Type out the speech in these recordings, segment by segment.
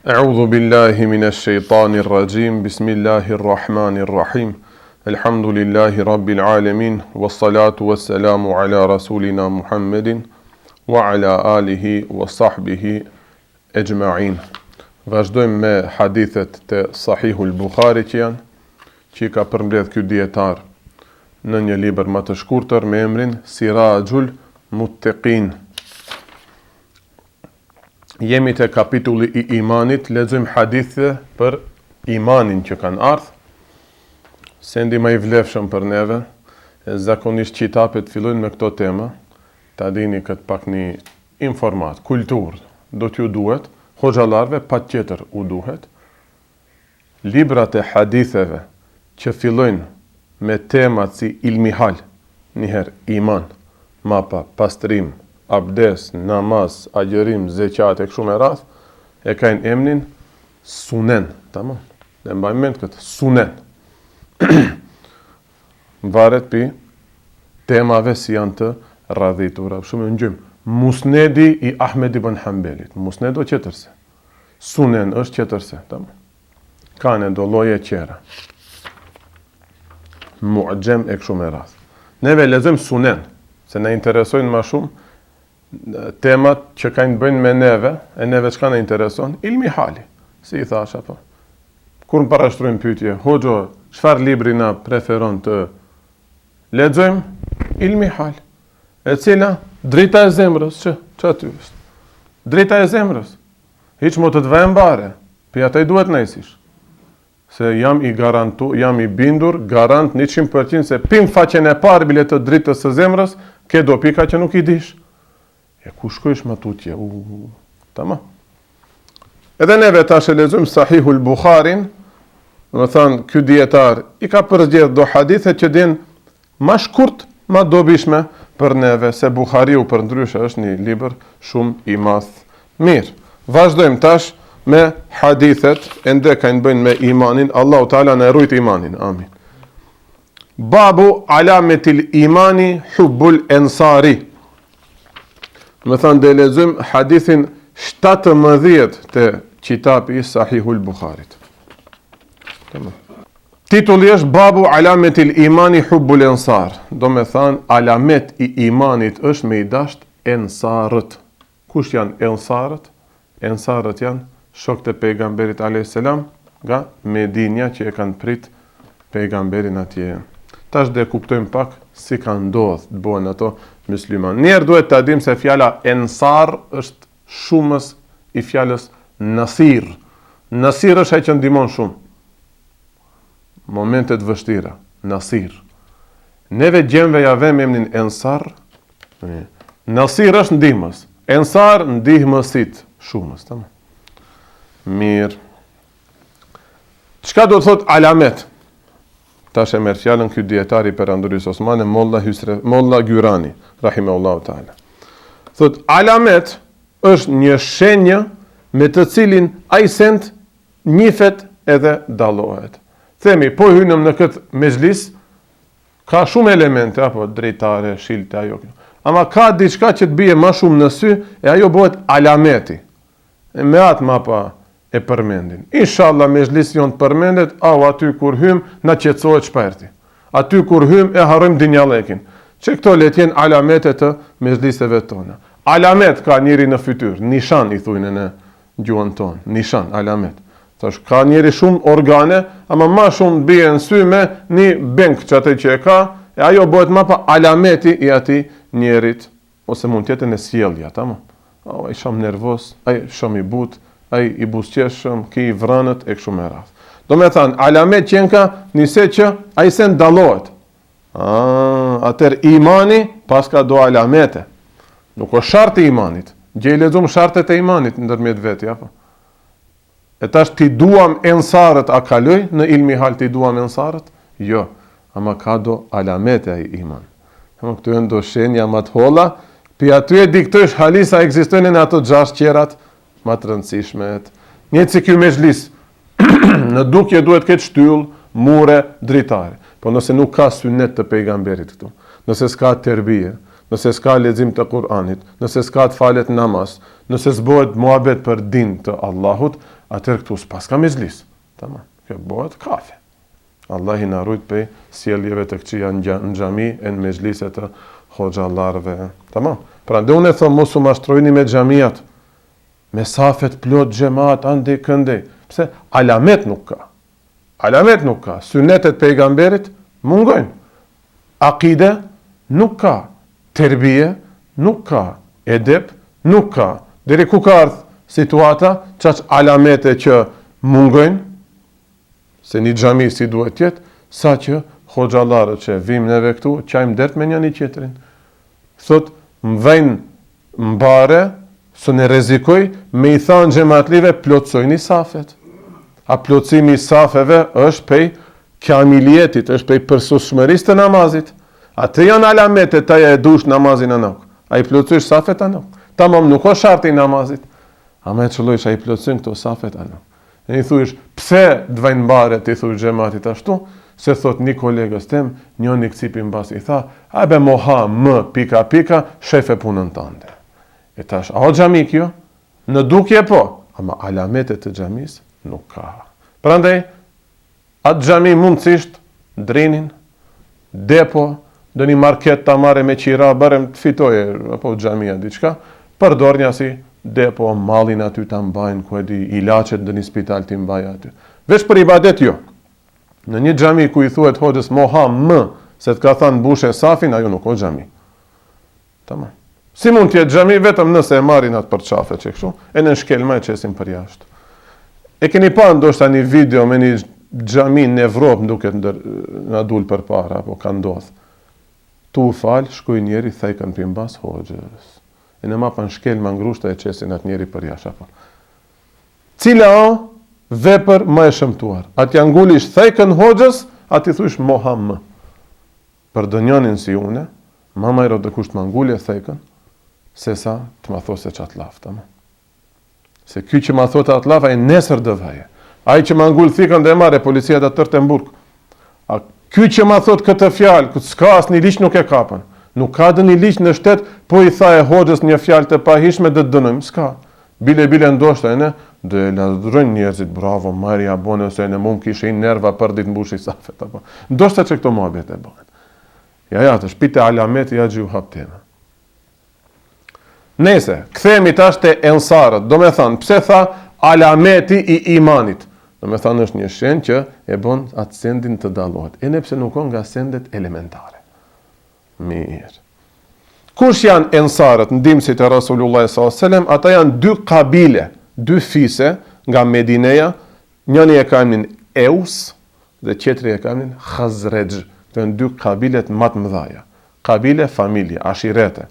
A'udhu billahi minash shaitanir rajim. Bismillahir rahmanir rahim. Alhamdulillahi rabbil alamin. Wassalatu wassalamu ala rasulina Muhammedin wa ala alihi wa sahbihi ejma'in. Vazhdojmë me hadithet të Sahihul Bukhari që ka përmbledh ky dietar në një libër më të shkurtër me emrin Sirajul Muttaqin. Jemi te kapitulli i imanit, lexojmë hadithe për imanin që kanë ardhur. Sendi më i vlefshëm për neve, zakonisht qitapet fillojnë me këto tema, ta dini këtë pak një informat, kulturë, do t'ju duhet, hoxhallarëve patjetër u duhet. Librat e haditheve që fillojnë me temat si ilmihal, njëherë iman, mapa, pastrim, abdes, namaz, agjerim, zeqat e kështu me radh, e kanë emrin sunen, tamam. Ne mbajmë mend këtë sunen. Varet pi temave si janë të radhitura. Shumë ngjym. Musnedi i Ahmed ibn Hanbelit. Musned o qetërse. Sunen është qetërse, tamam. Kanë do lloje qera. Mu'jam e kështu me radh. Neve lexojmë sunen, se na interesojnë më shumë temat që kanë bëjnë me neve, e neve çka na intereson, ilmi hali. Si i thash apo. Kur më parashtrojmë pyetje, hoxho, çfarë libri na preferon të lexojmë? Ilmi hal. E cila drita e zemrës, ç'aty është? Drita e zemrës. Hiç mo të vëmë bare. Pi atë duhet nësish. Se jam i bindur, garant 100% se pim faqen e parë bile të dritës së zemrës, ke do pika që nuk i dish. E ku shkojsh më tutje? Tamam. Edhe neve tash e lexojmë Sahihul Bukharin, do të thonë ky dietar i ka përgjedhur do hadithe që din më shkurt, më dobishme për neve, se Buhariu për ndryshe është një libër shumë i madh. Mirë. Vazhdojmë tash me hadithet, ende kanë bëjnë me imanin. Allahu Teala na rujt imanin. Amin. Babu alametil imani hubbul ensari. Me thënë dhe lexojmë hadithin 17 të qitapi Sahihul Bukharit. Titulli është Babu alametil imani hubbul ensar. Do me thënë alamet i imanit është me i dasht ensarët. Kush janë ensarët? Ensarët janë shokët e pejgamberit a.s. nga Medinja që e kanë prit pejgamberin atje. Tash dhe kuptojmë pak si kanë ndodhur të bëhen ato musliman. Njerë duhet të adim se fjala ensar është shumës i fjalës nasir. Nasir është ai që ndihmon shumë. Momentet vështira, nasir. Neve gjemve ja vëmë emrin ensar. Nasir është ndihmës. Ensar ndihmësit shumës, tamam. Mirë. Çka do të thot alamet? Tash e merr fjalën ky dietari perandoris Osmane Molla Gyrani, rahimahullahu taala. Thot alamet është një shenjë me të cilin ai send njihet edhe dallohet. Themi, po hynëm në këtë mezhlis, ka shumë elemente, apo drejtare, shilte, ajo. Ama ka diçka që të bie më shumë në sy, e ajo bëhet alameti. E me atë më pa e përmendin. Inshallah mezhlisi jon të përmendet, aty kur hym na qetësohet shpirti. Aty kur hym e harrojmë dinjallekin. Që këto le të jenë alamete të mezhliseve tona. Alamet ka njëri në fytyrë, nishan i thujnë në gjuhën tonë, nishan, alamet. Tash ka njëri shumë organe, ama më shumë bie në sy me një benk që atë që e ka, e ajo bëhet më pa alameti i atij njerit, ose mund të jetë në sjellja, tamam. Ai shumë nervoz, ai shumë i butë, ai i buzëqeshëm, ki i vrënët e kështu me radhë. Do me thënë, alamet që ka nise që ai se ndallohet. Atër imani pas ka do alamete. Nuk o shartë i imanit. Gjej lexojmë shartet e imanit ndërmjet vetë, apo. E tash ti duam ensarët, a kaloj në ilmi hal ti duam ensarët? Jo, ama ka do alamete ai iman. Këtu janë do shenja më të holla, pi aty e di këto është halisa ekzistojnë në ato 6 qerat më të rëndësishme. Një si ky mezhlis, në dukje duhet këtë shtyll, mure, dritare. Po nëse nuk ka sunet të pejgamberit këtu, nëse s'ka terbije, nëse s'ka lexim të Kur'anit, nëse s'ka të falet namaz, nëse s'bëhet muhabet për din të Allahut, atër këtu s'pas ka mezhlis. Tamam, kjo bëhet kafe. Allah i na rujt për sjelljeve të këqija në xhami e në mezhliset të hoxhallarëve. Tamam. Pra ndë unë e thëmë mos u mashtrojni me xhamiat, me safet plot xhamat ande këndej. Pse? Alamet nuk ka. Alamet nuk ka. Sunetet pejgamberit mungojnë. Akide nuk ka. Terbije nuk ka. Edep nuk ka. Deri ku ka ardhë situata, qaq alamete që mungojnë, se një xhami si duhet tjetë, sa që hoxhallarët që vim neve këtu, qajmë dert me njëri tjetrin. Thot, më vejnë mbare, së ne rezikoj, me i thanë xhamatlive, plotsojni safet. A plotësimi i safeve është pej kamiljetit, është pej përsushmërisë të namazit. A të janë alamete të ja e dush namazin anok. A i plotësojsh safet anok. Tamam nuk o sharti i namazit. A me qëllojsh a i plotësojnë këto safet anok. E i thujsh, pse dvajnë mbare të i thujsh xhamatit ashtu, se thot një kolegës tem, një këcipin bas i tha, a be moha më pika, shefe punën tënde. E tash, a o xhami kjo? Në dukje po, ama alametet të xhamis nuk ka. Prandaj, atë xhami mundësisht, drinin, depo, do një market të amare me qira, barem të fitoje, apo xhamia diçka, përdor një si depo, malin aty të mbajnë, ku e di, ilacet në një spital të mbaj aty. Vesh për ibadet jo. Në një xhami ku i thuhet hoxhës moha më, se të ka thënë bushe safin, ajo nuk o xhami. Tamam. Si mund t'jetë xhami vetëm nëse e marrin atë për qafe që kështu, e në shkelma e qesin për jashtë. E keni pa ndoshta një video me një xhami në Evropë duket na dul përpara, apo ka ndodhur. Tu fal, shkoi njeri thajkën për mbas hoxhës. E në mapa në shkelma ngrushta e qesin atë njeri për jashtë apo. Cila o vepër më e shëmtuar? Atë ja ngulish thajkën hoxhës, atë i thush moha më. Për dënjanin si une, mama i rodë kusht më ngulje thajkën, se sa të ma thosë që atë laftë. Se ky që ma thotë atë laftë, a i nesër dëvaje. A i që ma ngullë thikën dhe mare, policia të tërë të mburg. A ky që ma thotë këtë fjalë, këtë s'ka as një liq nuk e kapën. Nuk ka dë një liq në shtet, po i tha e hoxhës një fjalë të pahishme dhe të dënojmë. S'ka. Bile ndoshta e ne, dhe ladrojnë njerëzit, bravo, Marja bone, ose në mund kishe i nerva për ditë mbushi safet. Apo. Ndoshta që këto muhabet e bëhen. Ja, të shpite alameti, ja gjiu haptena. Nese, kthehemi tash te ensarët. Do me thënë, pse tha alameti i imanit? Do me thënë është një shenjë që e bën atë sendin të dallohet. E nepse nuk on nga sendet elementare. Mirë. Kush janë ensarët, ndihmësit e Rasulullah s.a.s. Ata janë dy kabile, dy fise nga Medineja, njëni e ka emrin Eus dhe tjetri e ka emrin Khazraj. Të janë dy kabilet më të mëdha. Kabile, familje, ashirete.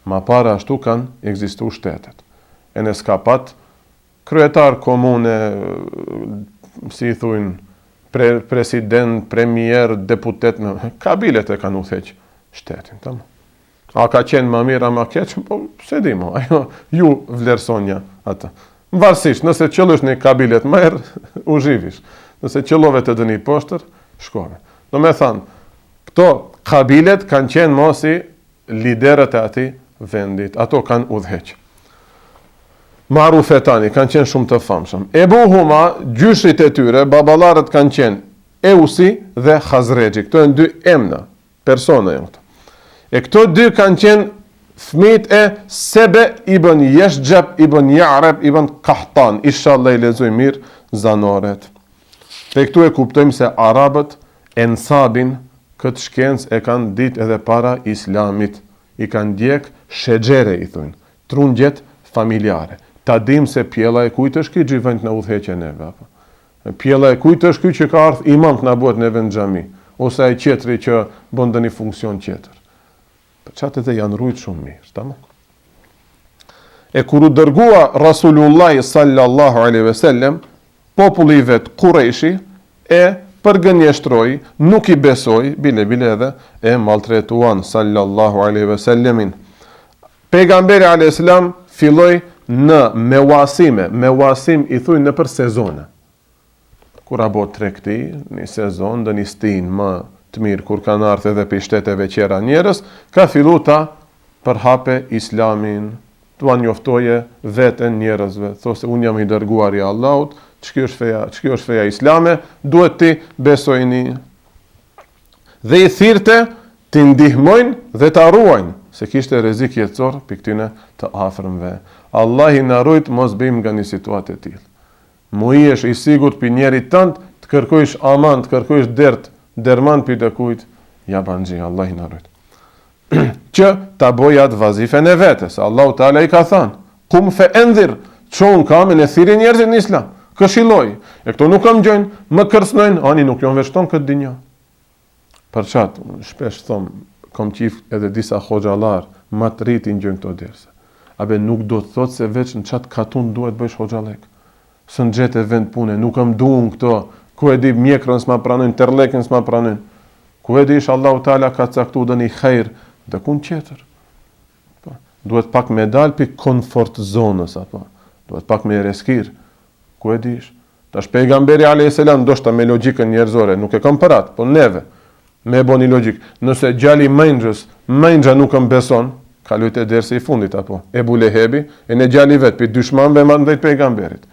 Ma para ashtu kanë ekzistu shtetet. E në skapat, kryetar komune, si i thujnë, president, premier, deputet, kabilet e kanë utheq shtetin. Tam. A ka qenë më mirë, a ma keq, po se di mo, ajo, ju vlerësonja ata. Varësisht, nëse qëllush një kabilet më erë, u zhivish. Nëse qëllove të dëni poshtër, shkove. Do me thanë, këto kabilet kanë qenë mosi liderët e ati vendit. Ato kanë udheq. Marufetani kanë qenë shumë të famshëm. Ebu Huma, gjyshrit e tyre, babalarët kanë qenë Eusi dhe Khazreji. Këto e në dy emna, persona e këto. E këto dy kanë qenë fëmijët e Sebe ibn Yeshjab ibn Ya'rab ibn Kahtan. Inshallah i lexoj mirë zanoret. Dhe këtu e kuptojmë se arabët ensabin këtë shkencë e kanë ditë edhe para islamit. I kanë djek shegjere, i thunë, trungjet familjare. Ta dim se pjella e kujtë është ky gjivënt në udheqe neve. Pjella e kujtë është ky që ka ardhë imam të nabuat neve në xhami, ose ai qetri që bëndë një funksion qetër. Për qatë edhe janë rujtë shumë mirë. Tamo? E kur u dërgua Rasulullah sallallahu alaihi wasallam, populli i vet Qurayshi e përgënjeshtroi, nuk i besoi, bile edhe e maltretuan sallallahu alaihi wasallamin. Pejgamberi alayhis salam filloi në mewasime, mewasim i thuj në për sezone. Kur apo tregti, një sezon dhe një stin më të mirë, kur kanë ardhur edhe për shteteve qera njerëz, ka fillu ta përhape islamin, tua njoftoje veten njerëzve. Thosë unë jam i dërguar i Allahut, ç'kjo është feja islame, duhet ti besojni. Dhe i thirrte ti ndihmojnë dhe ta ruajnë, se kishte rrezik jetësor për këtyne të afërmve. Allah i na rujt mos bëjmë nga një situatë e tillë. Mu i është i sigurt për njerit tënd, të kërkojsh aman, të kërkojsh derman për të kujt, ja banxhi, Allah i na rujt. Që ta bëj atë vazifen e vetes. Allahu Teala i ka thënë: "Kum fe endhir", çon kamën e thirrje njerëzit në Islam. Këshilloj. E këto nuk kam gjojnë, më kërcnojnë, ani nuk jon veshton këtë dinjë. Për çat, shpesh thom, kam qif edhe disa hoxhallar, më të rritin gjojnë këto derse. Abe nuk do të thotë se veç në çat katun duhet bësh hoxhallek. Së në gjetë e vend pune, nuk kam duun këto, ku e di mjekrën s'ma pranojnë, terlekën s'ma pranojnë. Ku e di ish Allahu Teala ka caktu dhe një khejr, dhe kun qeter. Duhet pak me dal për komfort zonës, apo. Duhet pak me reskir. Ku e di ish? Tash pejgamberi a.s. ndoshta me logjikën njerëzore, nuk e kam parat, po neve, me bo një logjik. Nëse gjali mëngjës nuk më beson, kalujt e dersi i fundit, apo. Ebu Lehebi, e në gjali vetë, për dyshmanve ma ndajt pejgamberit.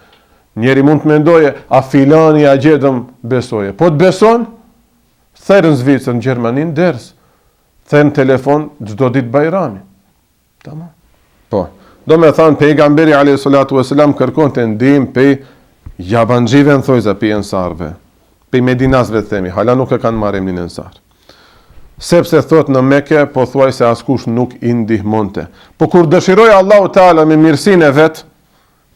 Njeri mund të mendoje, a filani, a gjedëm besoje. Po të beson, thërë në Zvicër, në Gjermanin, ders. Thërë në telefon, çdo ditë bajrami. Tamam. Po, do me thanë, pejgamberi a.s. kërkon të ndim për jabanxhive në thojza, për ensarve. Për medinasve të themi, hala nuk e kanë marrë emrin ensar. Sepse thot në Mekë, po thuaj se askush nuk i ndihmonte. Po kur dëshiroi Allahu Teala me mirësinë e vet,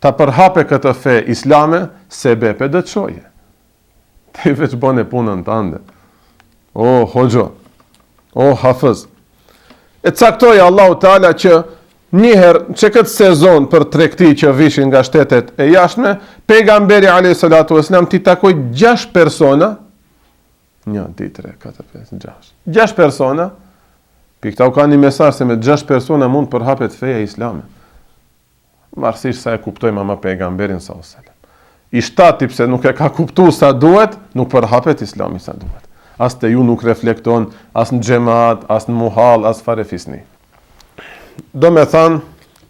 ta përhape këtë fe islame, sebepe do të çoje. Ti veç bën punën tënde. O hoxho, o hafëz. E caktoi Allahu Teala që njëherë që këtë sezon për tregti që vishin nga shtetet e jashtme, pejgamberi a.s. ti takoj 6 persona, 1, 2, 3, 4, 5, 6. 6 persona, për këta u ka një mesazh se me 6 persona mund përhapet feja islame. Marrësisht sa e kuptojmë ama pejgamberin sallallahu alajhi wasallam. I shtati pse nuk e ka kuptuar sa duhet, nuk përhapet islami sa duhet. As te ju nuk reflekton, as në xhamat, as në muhall, as fare fisni. Do me thanë,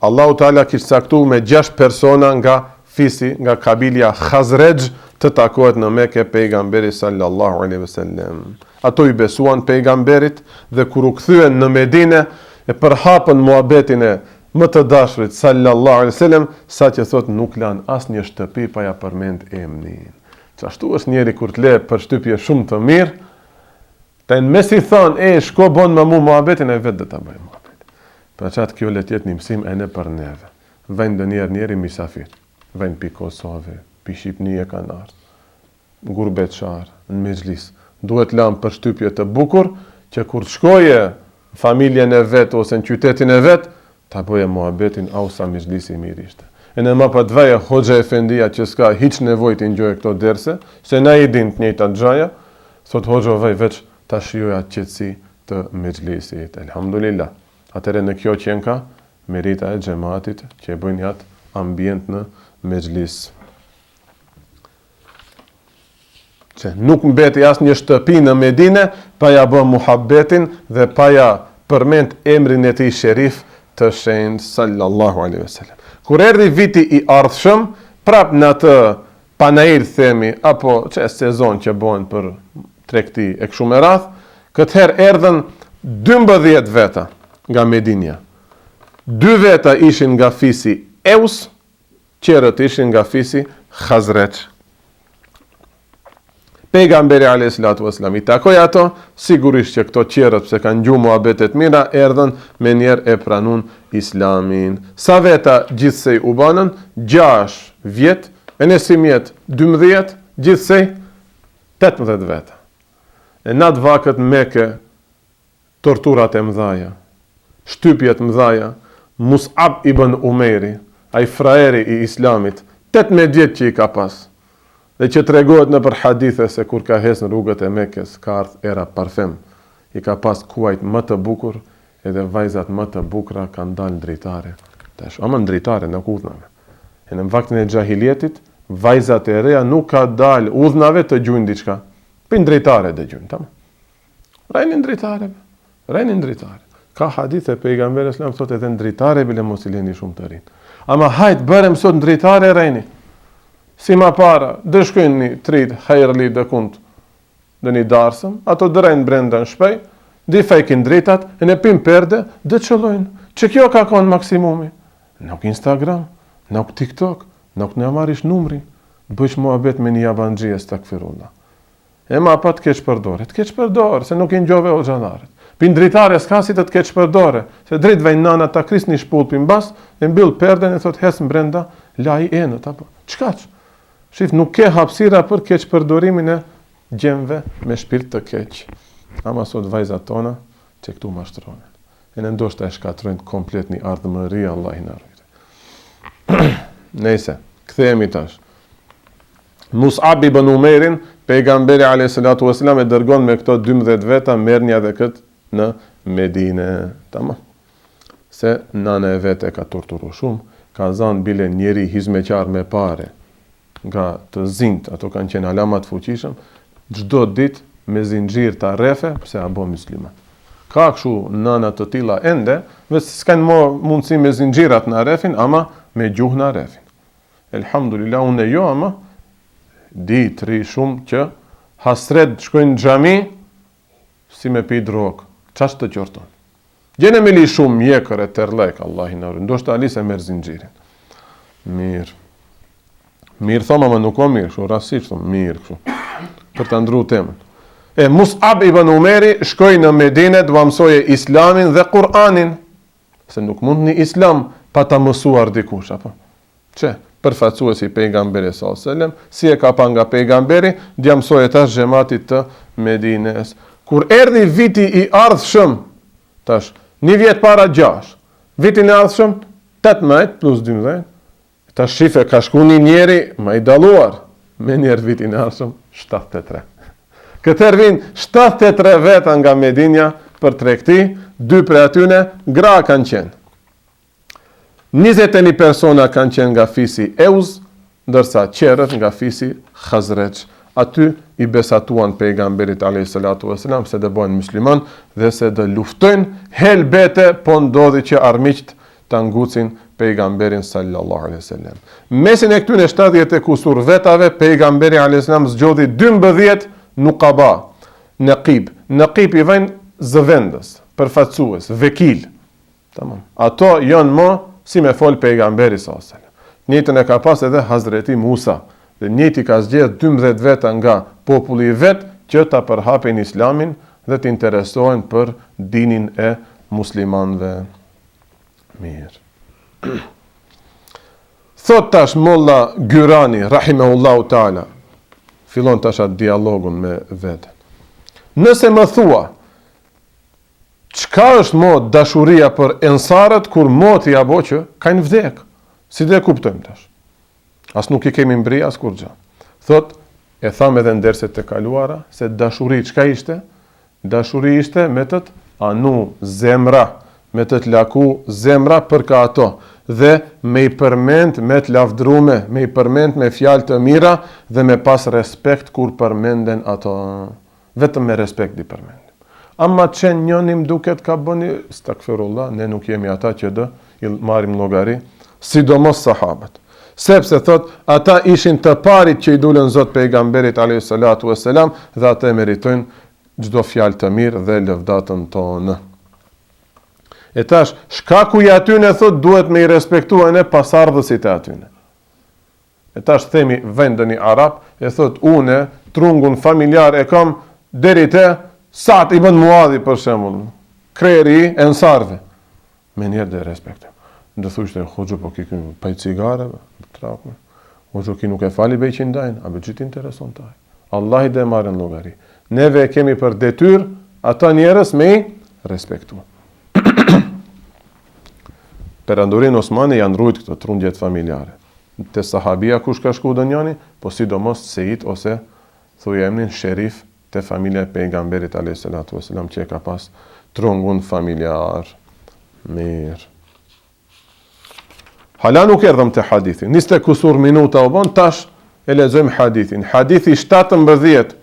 Allahu Teala kishte caktuar me 6 persona nga fisi, nga kabilja Khazraj, të takohet në Mekë pejgamberi sallallahu alaihi wasallam. Ato i besuan pejgamberit dhe kur u kthyen në Medinë e përhapën muhabetin e më të dashurit sallallahu alaihi wasallam, sa që thot nuk lan asnjë shtëpi pa ja përmend emrin. Çashtu është njeri kur të le për shtypje shumë të mirë, të në mes i thon, shko bon me mu muhabetin e vetë dhe ta bëj muhabet. Për çat kjo le të jetë një mësim e ne për neve. Vend njeri misafir, vend pi Kosovë, pi Shqipni e kanë ardhur, gurbetçar, në mezhlis. Duhet lanë për shtypje të bukur, që kur të shkoje familjen e vet ose në qytetin e vet, ta bëje muhabetin au sa mezhlisi mirë ishte. E në ma pa të veje Hoxha Efendia që s'ka hiç nevojë të ngjojë këto derse, se na i din të njëjtat xhaja, thot Hoxha vaj veç ta shijoj atë qetësi të mezhlisit. Elhamdulillah. Atëre në kjo qen ka merita e xhamatit që e bëjnë atë ambient në mezhlis. Që nuk mbeti as një shtëpi në Medinë pa ja bë muhabbetin dhe pa ja përmend emrin e tij sherif të shenjtë sallallahu alaihi wasallam. Kur erdhi viti i ardhshëm, prap në atë panair themi apo çe sezon që bëhen për tregti e kështu me radh, këtë herë erdhën 12 veta nga Medinja. 2 veta ishin nga fisi Eus, qerët ishin nga fisi Khazraj. Pejgamberi alayhis salatu wasallam i takoi ato, sigurisht që këto qerët pse kanë gjumë muhabetet mira, erdhën me njerë e pranun islamin. Sa veta gjithsej u banën? 6 vjet, e në si mjet 12, gjithsej 18 veta. E në atë vakët Mekë, torturat e mdhaja, shtypjet mdhaja, Mus'ab ibn Umejri, ai fraeri i islamit, 18 vjet që i ka pas. Dhe që të regohet në për hadithe se kur ka hes në rrugët e Mekës, ka ardhur era parfem, i ka pas kuajt më të bukur, edhe vajzat më të bukura kanë dalë drejtare. Tash, ama drejtare në udhnave. E në vaktin e xahiljetit, vajzat e reja nuk ka dalë udhnave të gjujnë diçka. Pin drejtare dhe gjujnë, tamam. Rajnin drejtare. Ka hadithe pejgamberi sallallahu thotë edhe ndritare bile mos i leni shumë të rinë. Ama hajt bërem sot ndritare rejni. Si ma para, dëshkojnë një trit hajrli dhe kund dhe një darsëm, ato dërejnë brenda në shpej, di fejkin dritat, e në pim perde, dhe qëllojnë. Që kjo ka konë maksimumi? Nuk Instagram, nuk TikTok, nuk në amarish numrin, bëjsh muhabet me një jabangjie stakfirullah. E ma pa të keq përdore, se nuk i njove o gjanarët. Pin dritare s'ka si të keq përdore, se drit vejnë nana ta kris një shpull pin bas, e mbyll perden e thot hes mbrenda, la i enët, apo, qkaq? Shif, nuk ke hapsira për keq përdorimin e gjemve me shpirt të keq. Ama sot vajzat tona, që këtu mashtronin. E në ndoshta e shkatrojnë komplet një ardhëmëri, Allah i narujte. Nejse, kthehemi tash. Mus'ab ibn Umerin, pejgamberi a.s. e dërgon me këto 12 veta, merrnja dhe këtë në Medine. Tamam. Se nana e vete ka torturu shumë, ka zanë bile njeri hizmeqar me pare, nga të zint, ato kanë qenë alamat fuqishëm, çdo ditë me zinxhir ta rrefe, pse a bo musliman. Ka kështu nana të tilla ende, vetë s'kanë më mundësi me zinxhirat na rrefin, ama me gjuhë na rrefin. Elhamdulillah, unë jo, ama di të ri shumë që hasret shkojnë në xhami si me pi drogë. Çash të qorton. Gjene me li shumë mjekër e terlek, Allah i narë. Ndoshta ali se merë zinxhirin. Mirë. Mirë thoma, ma nuk o mirë, kështu rasisht thoma, mirë kështu. Për të ndru temën. E Mus'ab ibn Umeri shkoi në Medinë të mësoje Islamin dhe Kur'anin. Se nuk mund një Islam pa ta mësuar dikush, apo? Çe? Përfaqësuesi i pejgamberit sallallahu alajhi wasallam, si e ka pa nga pejgamberi, dia mësoi tash xhamatit të Medinës. Kur erdhi viti i ardhshëm, tash, një vjet para 6, vitin e ardhshëm 18 plus 12, tash shife ka shku një njeri ma i dalluar, me njerë vitin e ardhshëm 73. Këtër vinë 73 veta nga Medinja për tregti, 2 për atyne gra kanë qenë. 21 persona kanë qenë nga fisi Euz, ndërsa qerët nga fisi Khazraj. Aty i besatuan pejgamberit a.s. se dhe bojnë musliman dhe se dhe luftojnë helbete, po ndodhi që armiqt të ngucin pejgamberin sallallahu alaihi wasallam. Mesin e këtyne 70 e kusur vetave, pejgamberi a.s. zgjodhi 12 nuqaba, nëqib i vajnë zëvendës, përfaqësues, vekil. Tamam. Ato janë më si me fol pejgamberi sallallahu alaihi wasallam. Njëtën e ka pas edhe Hazreti Musa, dhe njëti ka zgjedh 12 veta nga populli i vet që ta përhapin islamin dhe të interesohen për dinin e muslimanëve. Mirë. Thot tash Molla Gyrani, rahimahullahu ta'ala, fillon tash atë dialogun me veten. Nëse më thua, çka është mo dashuria për ensarët kur moti apo që kanë vdek? Si dhe kuptojmë tash? As nuk i kemi mbri as kur gjë. Thot, e tham edhe në derset të kaluara, se dashuri çka ishte? Dashuri ishte me të anu zemra, me të laku zemra për ka ato, dhe me i përmend me të lavdrume, me i përmend me fjalë të mira, dhe me pas respekt kur përmenden ato. Vetëm me respekt i përmendim. Amma që njënim duket ka bëni, stakfirullah, ne nuk jemi ata që dë i marim logari, sidomos sahabët. Sepse thot, ata ishin të parit që i dulen Zot pejgamberit a.s. dhe ata e meritojnë çdo fjalë të mirë dhe lëvdatën tonë. E tash, shkaku i atyne thot, duhet me i respektuar ne pasardhësit e atyne. E tash themi vendën i Arab, e thot, une, trungun familjar e kam deri te Sa'd ibn Muadhi për shembull, kreri i ensarve. Me njerë dhe respektim. Ndë thushte, hoxho, po ki paj cigare, trakme. Hoxho, ki nuk e fali bej që ndajnë, a be gjithë intereson taj. Allah i dhe marën logari. Neve kemi për detyr, ata njerës me i respektu. Perandorin Osmani janë rujt këtë trundjet familjare. Te sahabia kush ka shku dënjani, po sidomos Sejit ose thuj emnin Sherif te familja e pejgamberit a.s. që e ka pas trungun familjar. Mirë. Hala nuk erdhëm të hadithin. 20 kusur minuta u bon, tash e lexojmë hadithin. Hadithi 17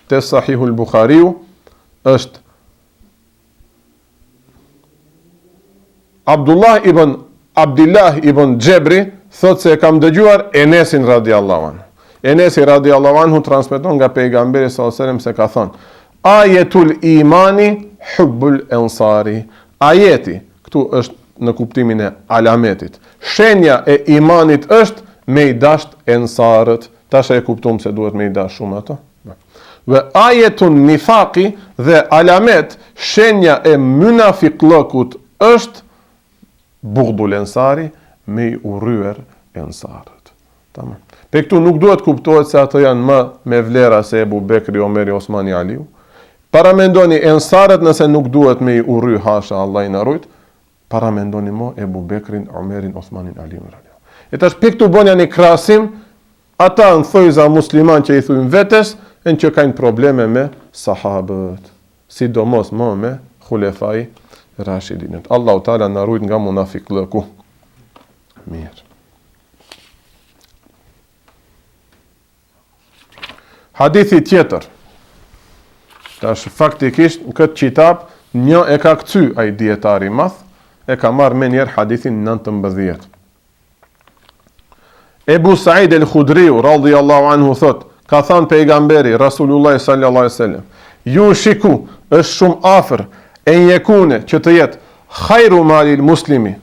të Sahihul Bukhariu është Abdullah ibn Gjebri thot se e kam dëgjuar Enesin radiallahu anhu. Enesi radiallahu anhu transmeton nga pejgamberi sallallahu alaihi wasallam se ka thënë: Ajetul imani hubbul ensari. Ajeti, këtu është në kuptimin e alametit. Shenja e imanit është me i dasht ensarët. Tash e kuptum se duhet me i dasht shumë ato. Ve ajetun nifaki dhe alamet, shenja e munafiklëkut është bughdul ensari, me i urryer ensarët. Tamam. Pe këtu nuk duhet kuptohet se ato janë më me vlera se Ebu Bekri, Omeri, Osmani, Aliu. Paramendoni ensarët nëse nuk duhet me i urry hasha Allah i na rujt, paramendoni mo Ebu Bekrin, Omerin, Osmanin, Aliun. E tash pe këtu bonja një krasim, ata në thojza musliman që i thujnë vetes, në që kanë probleme me sahabët, sidomos më me khulefai rashidinët. Allahu Taala na rujt nga munafiklëku. Mirë. Hadithi tjetër. Tash faktikisht në këtë kitab një e ka kthy ai dietari i madh, e ka marrë me njerë hadithin 19. Ebu Said el-Khudriu radhiyallahu anhu thot: ka thënë pejgamberi Rasulullah sallallahu alaihi wasallam, ju shiku është shumë afër e njekune që të jetë khairu malil muslimi,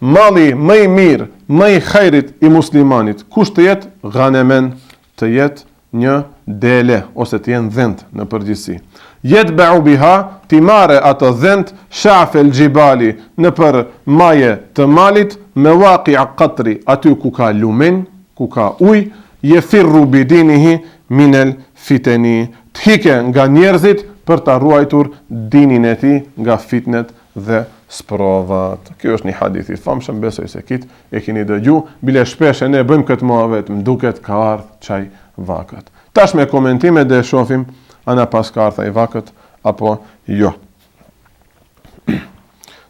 mali më i mirë, më i khairit i muslimanit, kush të jetë ghanemen, të jetë një dele ose të jenë dhënt në përgjithësi. Jetë ba'u biha, ti mare ato dhënt, shafel gjibali në për maje të malit, me waqi a katri, aty ku ka lumen, ku ka uj, je firru bidinihi minel fiteni, të hike nga njerëzit për të ruajtur dinin e ti nga fitnet dhe sprovat. Kjo është një hadith i famshëm, besoj se kit e keni dëgju, bile shpesh e ne bëjmë këtë muhabet, më duket ka ardhë qaj vakët. Tash me komentime dhe shofim ana pas ka ardhë i vakët apo jo.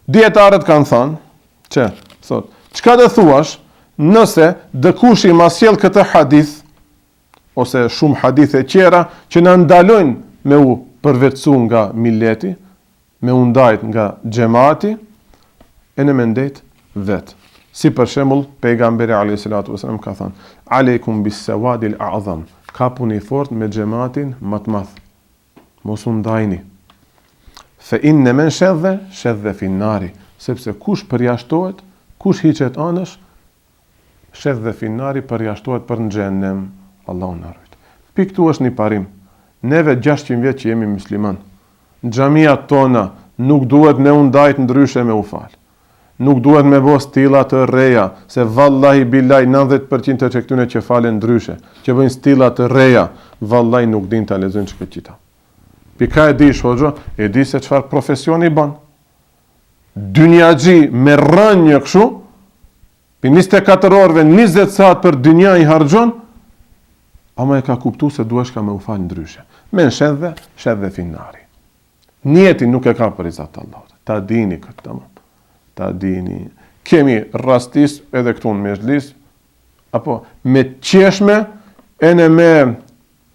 Dietarët kanë thënë që thot, çka do thuash nëse dëkushi ma sjell këtë hadith ose shumë hadithe tjera që na ndalojnë me u përvetësu nga milleti, me u ndajt nga xhamati, e në mendet vet. Si për shembull pejgamberi alayhi salatu wasallam ka thënë: "Aleikum bis-sawadil a'zam", ka puni fort me xhamatin më të madh. Mos u ndajni. Fa inna man shadha fi an-nari, sepse kush përjashtohet, kush hiqet anësh, shadha fi an-nari, përjashtohet për në xhenem. Allahu na ruaj. Pikë këtu është një parim. Neve 600 vjet që jemi musliman, në xhamiat tona nuk duhet ne u ndajt ndryshe me u fal. Nuk duhet me bo stila të reja, se vallahi billahi 90% të këtyre që falen ndryshe, që bëjnë stila të reja, vallahi nuk din ta lexojnë çka kita. Pika e di hoxha, e di se çfarë profesioni bën. Dynjaxhi me rënjë kështu, për 24 orëve 20 saat për dynja i harxhon, ama e ka kuptuar se duhesh ka me u fal ndryshe. Men shedhe finari. Njeti nuk e ka për izat Allah. Ta dini këtë tamam. Ta dini. Kemi rastis edhe këtu në mezhlis, apo me qeshme, e në me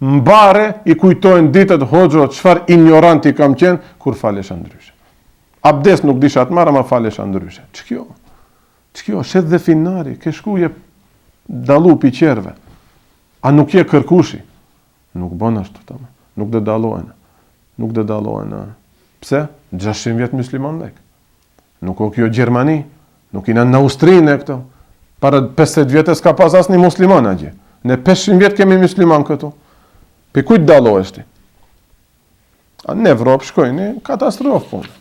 mbare, i kujtojnë ditët hoxho, çfarë ignoranti kam qenë, kur falesha ndryshe. Abdes nuk disha të marra, ma falesha ndryshe. Ç'kjo? Ç'kjo? Shet dhe finari, ke shkuje dalu pi qerve. A nuk je kërkushi? Nuk bën ashtu tamam. Nuk do dallohen. Nuk do dallohen. Pse? 600 vjet musliman lek. Nuk o kjo Gjermani, nuk ina në Austrinë e këto. Para 50 vjetës ka pas asnjë musliman atje. Ne 500 vjet kemi musliman këtu. Pe kujt dallohesh ti? A në Evropë shkojnë, katastrofë punë.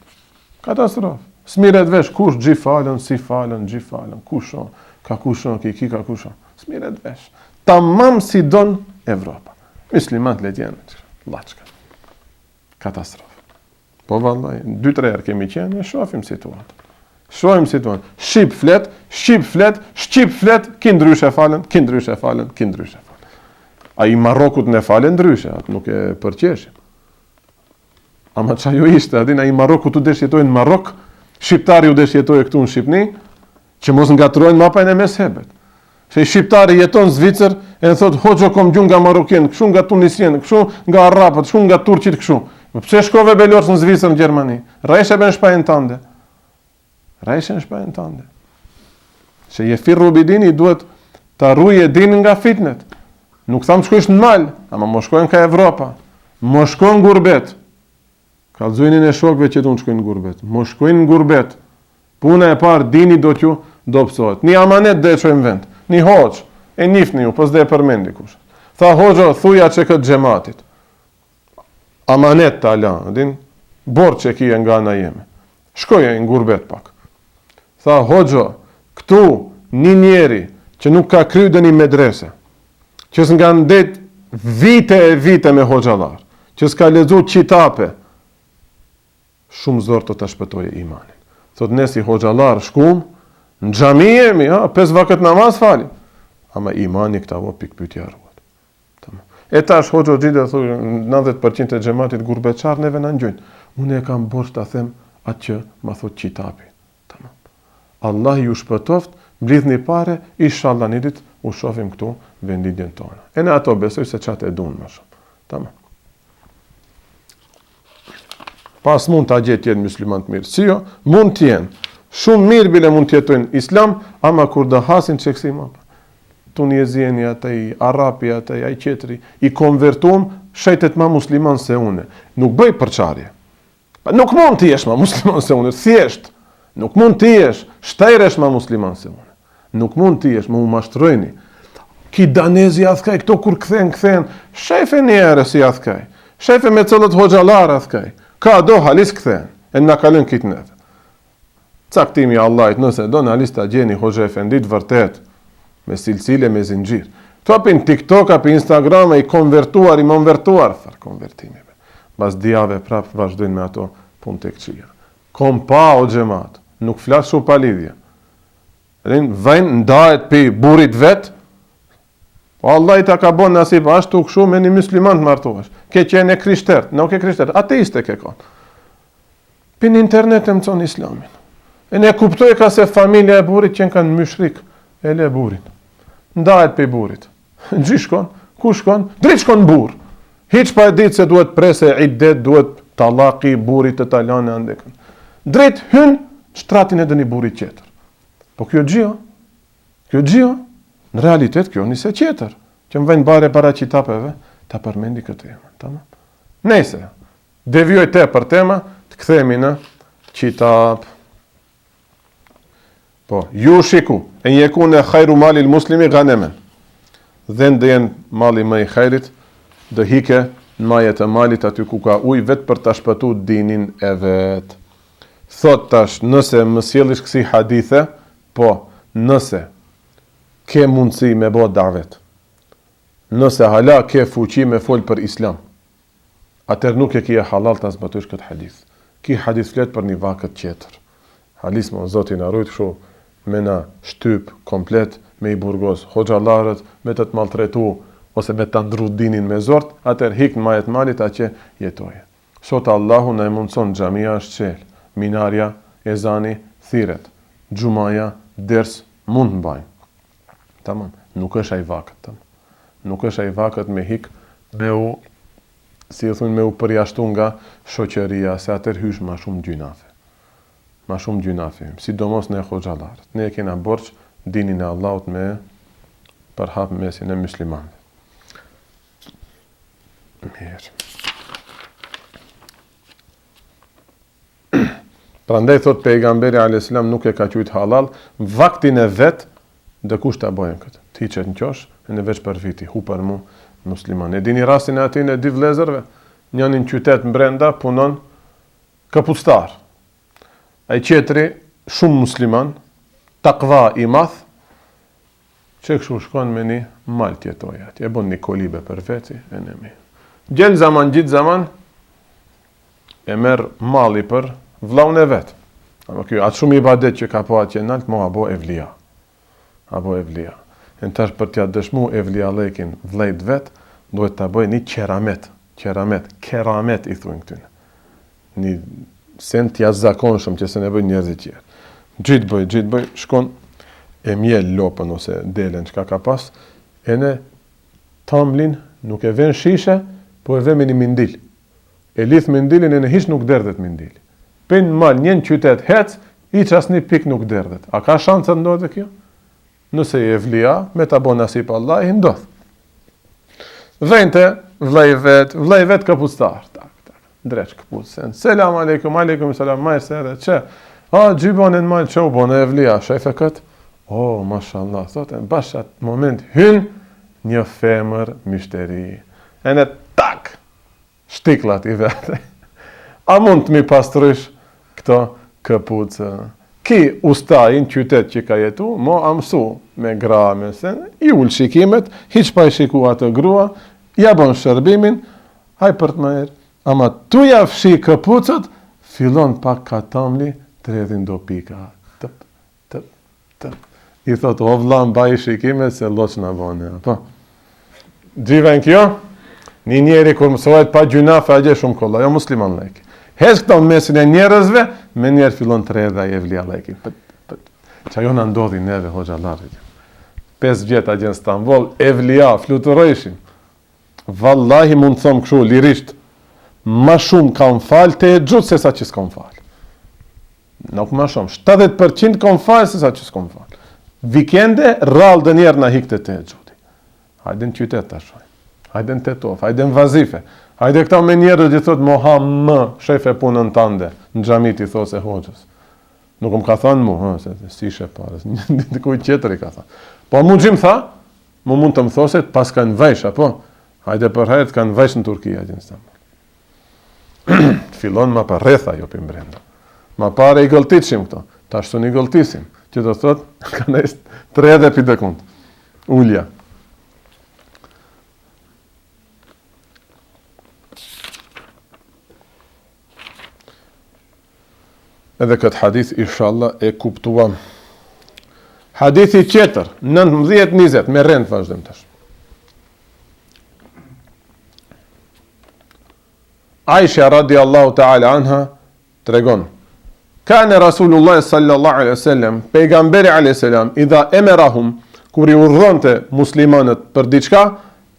Katastrofë. Smiret vesh kush xhi falën, si falën, xhi falën, kushon, ka kushon, ki ka kushon. Smiret vesh. Tamam si don Evropa. Muslimanët le jenë. Llaçka. Katastrofë. Po vallahi, 2-3 herë kemi qenë, e shohim situatën. Shohim situatën. Shqip flet, ki ndryshe falen. A i Marokut ne falen ndryshe, atë nuk e përqeshim. Ama qa ju ishte, adin, a i Marokut u desh jetojnë në Marok, shqiptari u desh jetojnë këtu në Shqipni, që mos ngatrojnë mapajnë e meshebet. Se i shqiptari jeton në Zvicër, e në thot, hoqo kom gjun nga Marokjen, këshu nga Tunisjen, këshu nga Arapët, këshu nga Turqit, këshu. Pse shkove belorës në Zvicër në Gjermani? Rajsh e ben shpajnë tande. Rajshen shpajnë tënde. Që je firru bidini duhet të rruje dinin nga fitnet. Nuk thamë shkojsh në mal, ama më shkojnë ka Evropa. Më shkojnë në gurbet. Kallëzojnin e shokve që du në shkojnë në gurbet. Më shkojnë në gurbet. Puna e parë, dini do t'ju do pësohet. Një amanet dhe e qojmë vend. Një hoqë, e njifni ju, pës dhe e përmendi kush. Tha hoqë, thuja që këtë gjematit. Amanet të ala, din, borë që kije nga na jeme. Shkoje në gurbet pak. Tha hoqë, këtu një njeri që nuk ka kryu dhe një medrese, që s'nga ndet vite e vite me hoxalar, që s'ka lezu qitape, shumë zorë të të shpëtoje imanin. Thot ne si hoxalar shkum, në gjami jemi, 5 vakët namaz falim, ama imani këta vo pikpytja ruat. E tash hoxo gjithë dhe thuj, 90% e gjematit gurbeqar neve në njojnë. Unë e kam borç të them atë që ma thot qitapi. Allah ju shpëtoft, mblidhni pare, inshallah një ditë u shofim këtu vendidjen tonë. E në ato besoj se qatë e dunë më shumë. Tamam. Pas mund të agjet jenë musliman të mirë. Si jo, mund t'jenë. Shumë mirë bile mund t'jetojnë islam, ama kur dhe hasin që kësi ma. Tunjezjeni ataj, Arapi ataj, aj qetri, i konvertuam shajtet ma musliman se une. Nuk bëj përçarje. Nuk mund të jesh ma musliman se une, thjesht. Nuk mund të jesh, shtajresh ma musliman se une. Nuk mund të jesh, më u mashtrojni. Ki danezi athkaj, këto kur këthen, shefe njere si athkaj. Shefe me cëllët hoxalar athkaj. Ka do halis këthen, e në kalën kitë neve. Caktimi Allahit, nëse do në halis të gjeni hoxha efendit vërtet, me silsile, me zingjir. Këto apin TikTok, apin Instagram, i konvertuar, i monvertuar, far konvertimive. Bas dijave prap vazhdojnë me ato pun të këqia. Kom pa o gjemat, nuk flasë shu pa lidhje. Vajnë ndajet pi burit vet, po Allah i ta ka bon nasib, ashtu këshu me një musliman të martohesh. Ke qenë e krishtert, nuk e krishtert, ateiste ke konë. Pin internet e mëcon islamin. E ne kuptoj ka se familja e burit qenë kanë myshrik, e le burin. Ndajet pi burit. Gjy shkon, ku shkon? Drit shkon bur. Hiq pa e ditë se duhet prese iddet, duhet talaki burit të talane andekën. Drit hyn shtratin e dë një burit qeter. Po kjo gjio, në realitet kjo njëse qeter, që më vejnë bare para qitapeve, ta përmendi këtë tema. Nese, devjoj te për tema, të kthemi në qitap. Po, ju shiku, e njeku në khajru mali muslimi ganemen. Dhe ndjen mali më i khajrit, dhe hike në majet e malit aty ku ka uj, vetë për të shpëtu dinin e vetë. Thot tash, nëse më sjellish kësi hadithe, po, nëse ke mundësi me bo davet, nëse hala ke fuqi me fol për islam, atër nuk e kje halal të zbatush këtë hadith. Ki hadith flet për një vakët qeter. Halismo, zotin arrujt shu, me na shtyp komplet, me i burgos hoxalarët, me të të maltretu, ose me të ndru dinin me zort, atër hik në majet malit a që jetoje. Sot Allahu në e mundëson xhamia është qel, minarja, ezani, thiret, gjumaja, ders, mund në bajnë. Tamam, nuk është ai vakët, tamam. Nuk është ai vakët me hik, me u, si e thunë, me u përjashtu nga shoqëria, se atër hysh ma shumë gjynafe. Ma shumë gjynafe, sidomos në e hoxalarët. Ne e kena borç dinin e Allahut me përhap mesin e muslimanëve. Mirë. Prandaj thot pejgamberi a.s. nuk e ka qujt halal, vaktin e vet, dhe kush ta bojën këtë. Ti qëtë në qosh, e në veç për viti, hu për mu musliman. E dini rastin e atin e di vlezërve, njënin qytet mbrenda punon kapustar. A i qetri, shumë musliman, takva i math, që këshu shkon me një mal tjetoja. E bon një kolibe për veti, e në mi. Gjell zaman, gjitë zaman, e merë mali për vlaun e vetë. Atë shumë i badet që ka po atë që nalt, mo abo evlia. Abo evlia. E në tash për tja dëshmu evlia lekin vlejt vetë, duhet të bëj një keramet i thuin këtyne. Një sen tja zakonshëm që se ne bëj njerëzit tjerë. Gjitë bëj, shkon e mjell lopën ose delen që ka pas, e ne tamlin nuk e ven shishe, po e ven me një mindil. E lith mindilin e ne hish nuk derdhet mindil. Pen mal njën qytet hec, hiç asnjë pik nuk derdhet. A ka shanse të ndodhë kjo? Nëse je evlia, me ta bën nasip Allah, i ndodh. Vente, vllai vet kapuçtar. Dreç kapucën. Selam aleikum, aleikum selam, majse, çe. Gjybonën mal çau bonë evlia, shefe kët. Mashallah, thotë, bash atë moment hyn një femër mishteri. E në tak, shtiklat i vete. A mund të mi pastrush këto këpucë? Ki ustajin qytet që ka jetu, mo amësu me gra, me sen, i ullë shikimet, hiq pa i shiku atë grua, ja bon shërbimin, haj për të mëherë. Ama tu ja fshi këpucët, fillon pak ka tamli, të redhin do pika. Tëp. I thot, o vlam, ba i shikimet, se loq në bone. Gjiven kjo, një njeri kur mësohet pa gjunafe, a gje shumë kolla, jo musliman lejki. Hes këta në mesin e njerëzve, me njerë fillon të redha i evlia lejki. Qa jo në ndodhi neve, hoxha larit. 5 vjeta gjenë Stamboll, evlia, fluturojshin. Vallahi mund të thëmë këshu, lirisht, ma shumë kam falë të e gjutë se sa që s'kom falë. Nuk ma shumë, 70% kam falë se sa që s'kom falë. Vikende, rralë dë njerë në hikte të e gjuti. Hajde në qytet të shoj, hajde në Tetov, hajde në Vazife, hajde këta me njerë dhe thot, Mohamë, shefe punën tande, në gjamit i thos e hoqës. Nuk më ka thënë mu, si ishe parës, një kuj qëtëri ka thënë. Po mu gjimë tha, mu mund të më thoset, pas kanë vejsh, apo? Hajde për herët kanë vejsh në Turkia, gjënë Stamboll. Filon ma pa rretha jo për brenda. Ma pare i gëlltitshim këto, ta shtu një gëlltisim, që të thot, ka nëjst 3 për dekund. Ullja. Edhe këtë hadith, inshallah, e kuptuam. Hadithi qetër, 19-20, me rend vazhdojmë tash. Aisha radiallahu ta'ala anha tregon, Kane Rasulullah sallallahu alaihi wasallam, pejgamberi alaihi salam, idha emerahum, kur i urdhonte muslimanët për diçka,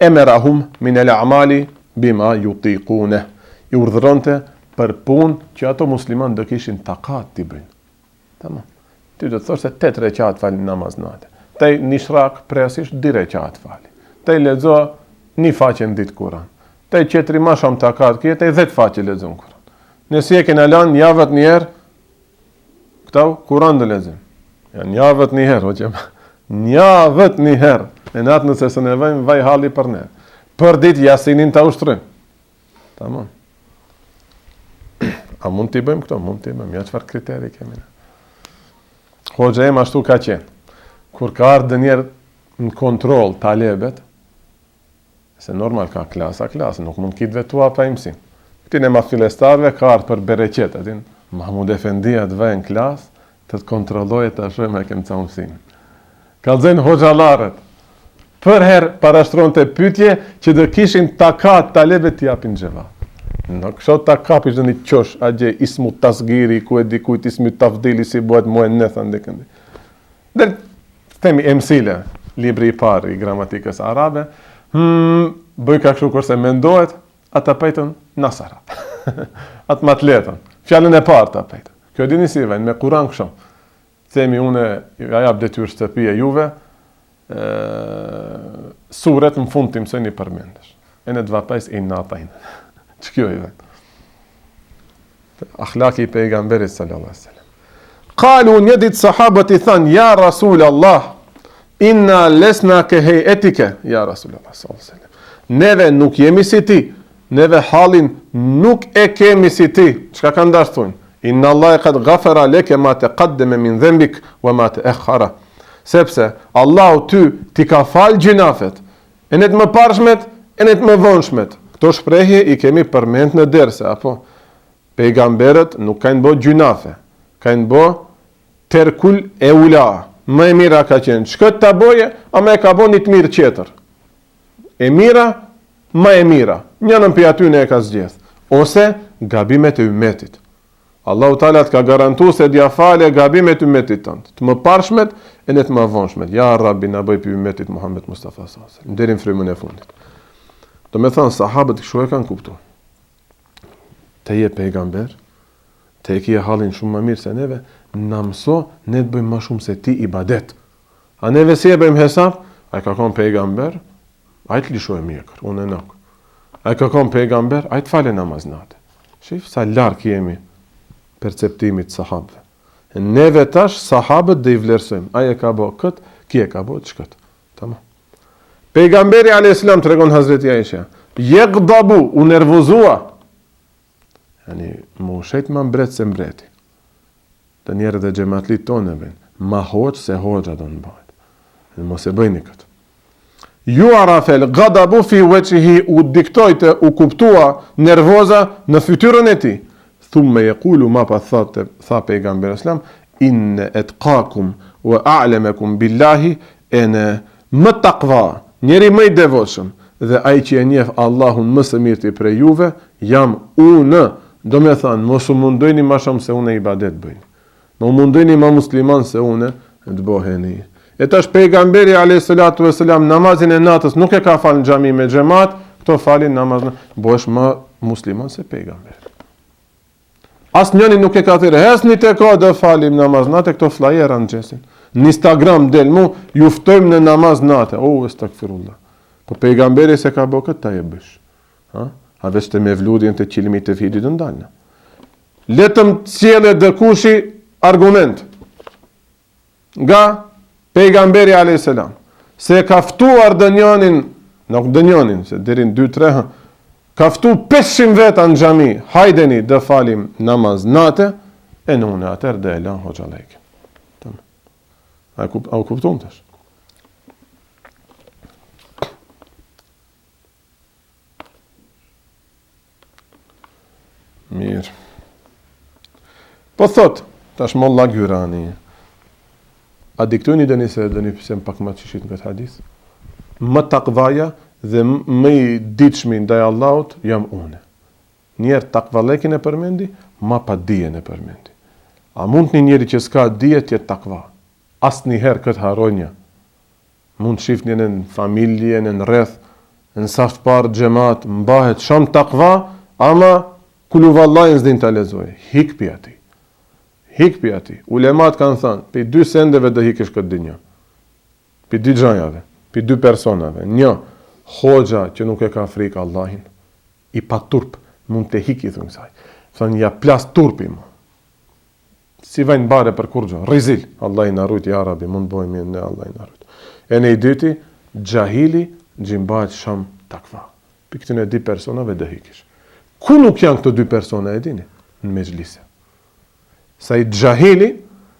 emerahum min el a'mali bima yutiqune. I urdhonte për punë që ato muslimanë do kishin takat t'i bëjnë. Tamam. Ti do të thosh se 8 rekat falin namaz natë. Te një shrak presisht 2 rekat fali. Te lexo një faqe në ditë Kur'an. Te qetri ma shumë takat kje, te 10 faqe lexon Kur'an. Nësi e kena lanë javët njerë, këtau Kur'an dhe lexim. Janë javët njëherë, javët njëherë. E natë nëse së nevojmë, vaj halli për ne. Për ditë jasinin të ushtrim. Tamam. A mund t'i bëjmë këto? Mund t'i bëjmë. Ja qëfar kriteri kemi ne. Hoxha em ashtu ka qenë. Kur ka ardhë njerë në kontrol talebet, se normal ka klasa, nuk mund kitë vetua pa imësim. Këtin e ma filestarve ka ardhë për bereqet, atin Mahmud Efendia të vajnë klasë, të kontrollojë të ashoj me kemë ca mësim. Ka zënë hoxhalarët, për herë parashtron të pytje që dhe kishin takat talebet t'japin gjeva. Në kësho takat ishtë një qosh, a gje ismu tasgiri, ku e dikujt ismu tafdili si buhet muhen nëthën dhe këndi. Dhe temi emsile, libri i parë i gramatikës arabe, bëj ka kështu kurse mendohet, ata pejtën nasara. Atë matletën. Fjallën e parë ta pejtën. Kjo dini si vejnë, me Kur'an kështu. Themi une, ja jap detyrë shtëpia juve, suret në fund të mësoj një përmendesh. E në dvapajs i natajnë. Që kjo i vejnë? Akhlaki i pejgamberit sallallahu alaihi wasallam. Kalu një ditë sahabët i thanë, ja Rasul Allah, inna lesna ke hejetike, ja Rasul Allah sallallahu alaihi wasallam. Neve nuk jemi si ti, neve halin nuk e kemi si ti. Çka kanë dashur thonë? Inna Allah qad ghafara leke ma taqaddama min dhanbik wa ma ta'akhkhara. Sepse Allahu ty ti ka fal gjinafet, e në të mëparshmet, e në të mëvonshmet. Këto shprehje i kemi përmend në derse, apo pejgamberët nuk kanë bë gjinafe, kanë bë terkul e ula. Më e mira ka qenë çka ta boje, ama e ka bën një të mirë tjetër. E mira, më e mira. Njënën për aty ne e ka zgjedh. Ose gabimet e ummetit. Allahu Teala të ka garantuar se dia fale gabimet e ummetit tënd, të mëparshmet e në të mëvonshmet. Ja Rabbi na bëj për ummetit Muhammed Mustafa sallallahu alaihi wasallam, deri në frymën e fundit. Do me thënë sahabët kështu e kanë kuptuar. Te je pejgamber, Te e kje halin shumë më mirë se neve, na mëso, ne të bëjmë më shumë se ti ibadet. A neve si e bëjmë hesab? A i ka kon pejgamber, a i të lishoj mjekër, unë e nuk. A i ka kon pejgamber, a i të fale namaznate. Shif, sa larkë jemi perceptimit sahabëve. Neve tash, sahabët dhe i vlerësojmë. A i ka bo këtë, kje ka bo që këtë. Tamam. Pejgamberi a.s. të regon Hazreti Aisha, jegdabu, u nervozua. Yani, më ushejt ma mbret se mbreti. Të njerë dhe gjematlit tonë e bëjnë. Ma hoqë se hoqëa do në bëjt. Mos e bëjni këtë. Ju arafel, gadabu fi veqihi, u diktojte, u kuptua nervoza në fytyrën e ti. Thumë me jekulu, ma pa tha pejgamber islam, inne et kakum, wa a'lemekum billahi, e në më takva, njeri më i devoshëm, dhe ai që e njeh Allahun më së mirti prej juve, jam unë. Do me thanë, mos u mundojni ma shumë se unë e ibadet bëjni. Më mundojni ma musliman se unë të boheni. E tash pejgamberi a.s. namazin e natës nuk e ka falë në xhami me xhamat, këto falin namazin, bëhesh më musliman se pejgamberi. As njëni nuk e ka thirrë, hesni te ka dhe falim namaz natë, këto flajera në gjesin. Në Instagram del mu, juftojmë në namaz natë. Estakfirullah. Po pejgamberi se ka bë këtë, ta e bësh. A veç të me vludjen të qilimit të fidit të ndalnë. Letëm sjellë dëkushi argument nga pejgamberi a.s. se kaftuar dënjanin, nuk dënjanin, se derin 2-3, kaftu 500 veta në xhami, hajdeni dhe falim namaz natë, e në unë atër dhe e lan hoxalejke. A u kuptum tash? Mirë. Po thot, tash Molla Gjyrani, a diktoni dëni se dëni pësem pak më të shishit në këtë hadith? Më takvaja dhe më i ditshmi ndaj Allahut jam une. Njerë takvalekin e përmendi, ma pa dijen e përmendi. A mund një njeri që s'ka dije tjetë takva? Asë njëherë këtë haronja. Mund shif një në familje, në rreth, në saft parë gjemat, mbahet shumë takva, ama kullu vallajnë s'din të lezoj. Hikpi ati. Hikpi ati. Ulemat kanë thënë, për 2 sendeve dhe hikesh këtë dinja. Për 2 gjajave, për 2 personave. Një, hoxha që nuk e ka frikë Allahin, i pa turp, mund të hiki, thënë kësaj. Thënë, ja plas turpi mu. Si vajnë bare për kur gjo, rizil, Allah i narujt i arabi, mund bojmë në Allah i narujt. E në i dyti, gjahili, gjimbajt sham takva. Për këtën e 2 personave dhe hikish. Ku nuk janë këto 2 persona e dini? Në mezhlise. Sa i gjahili,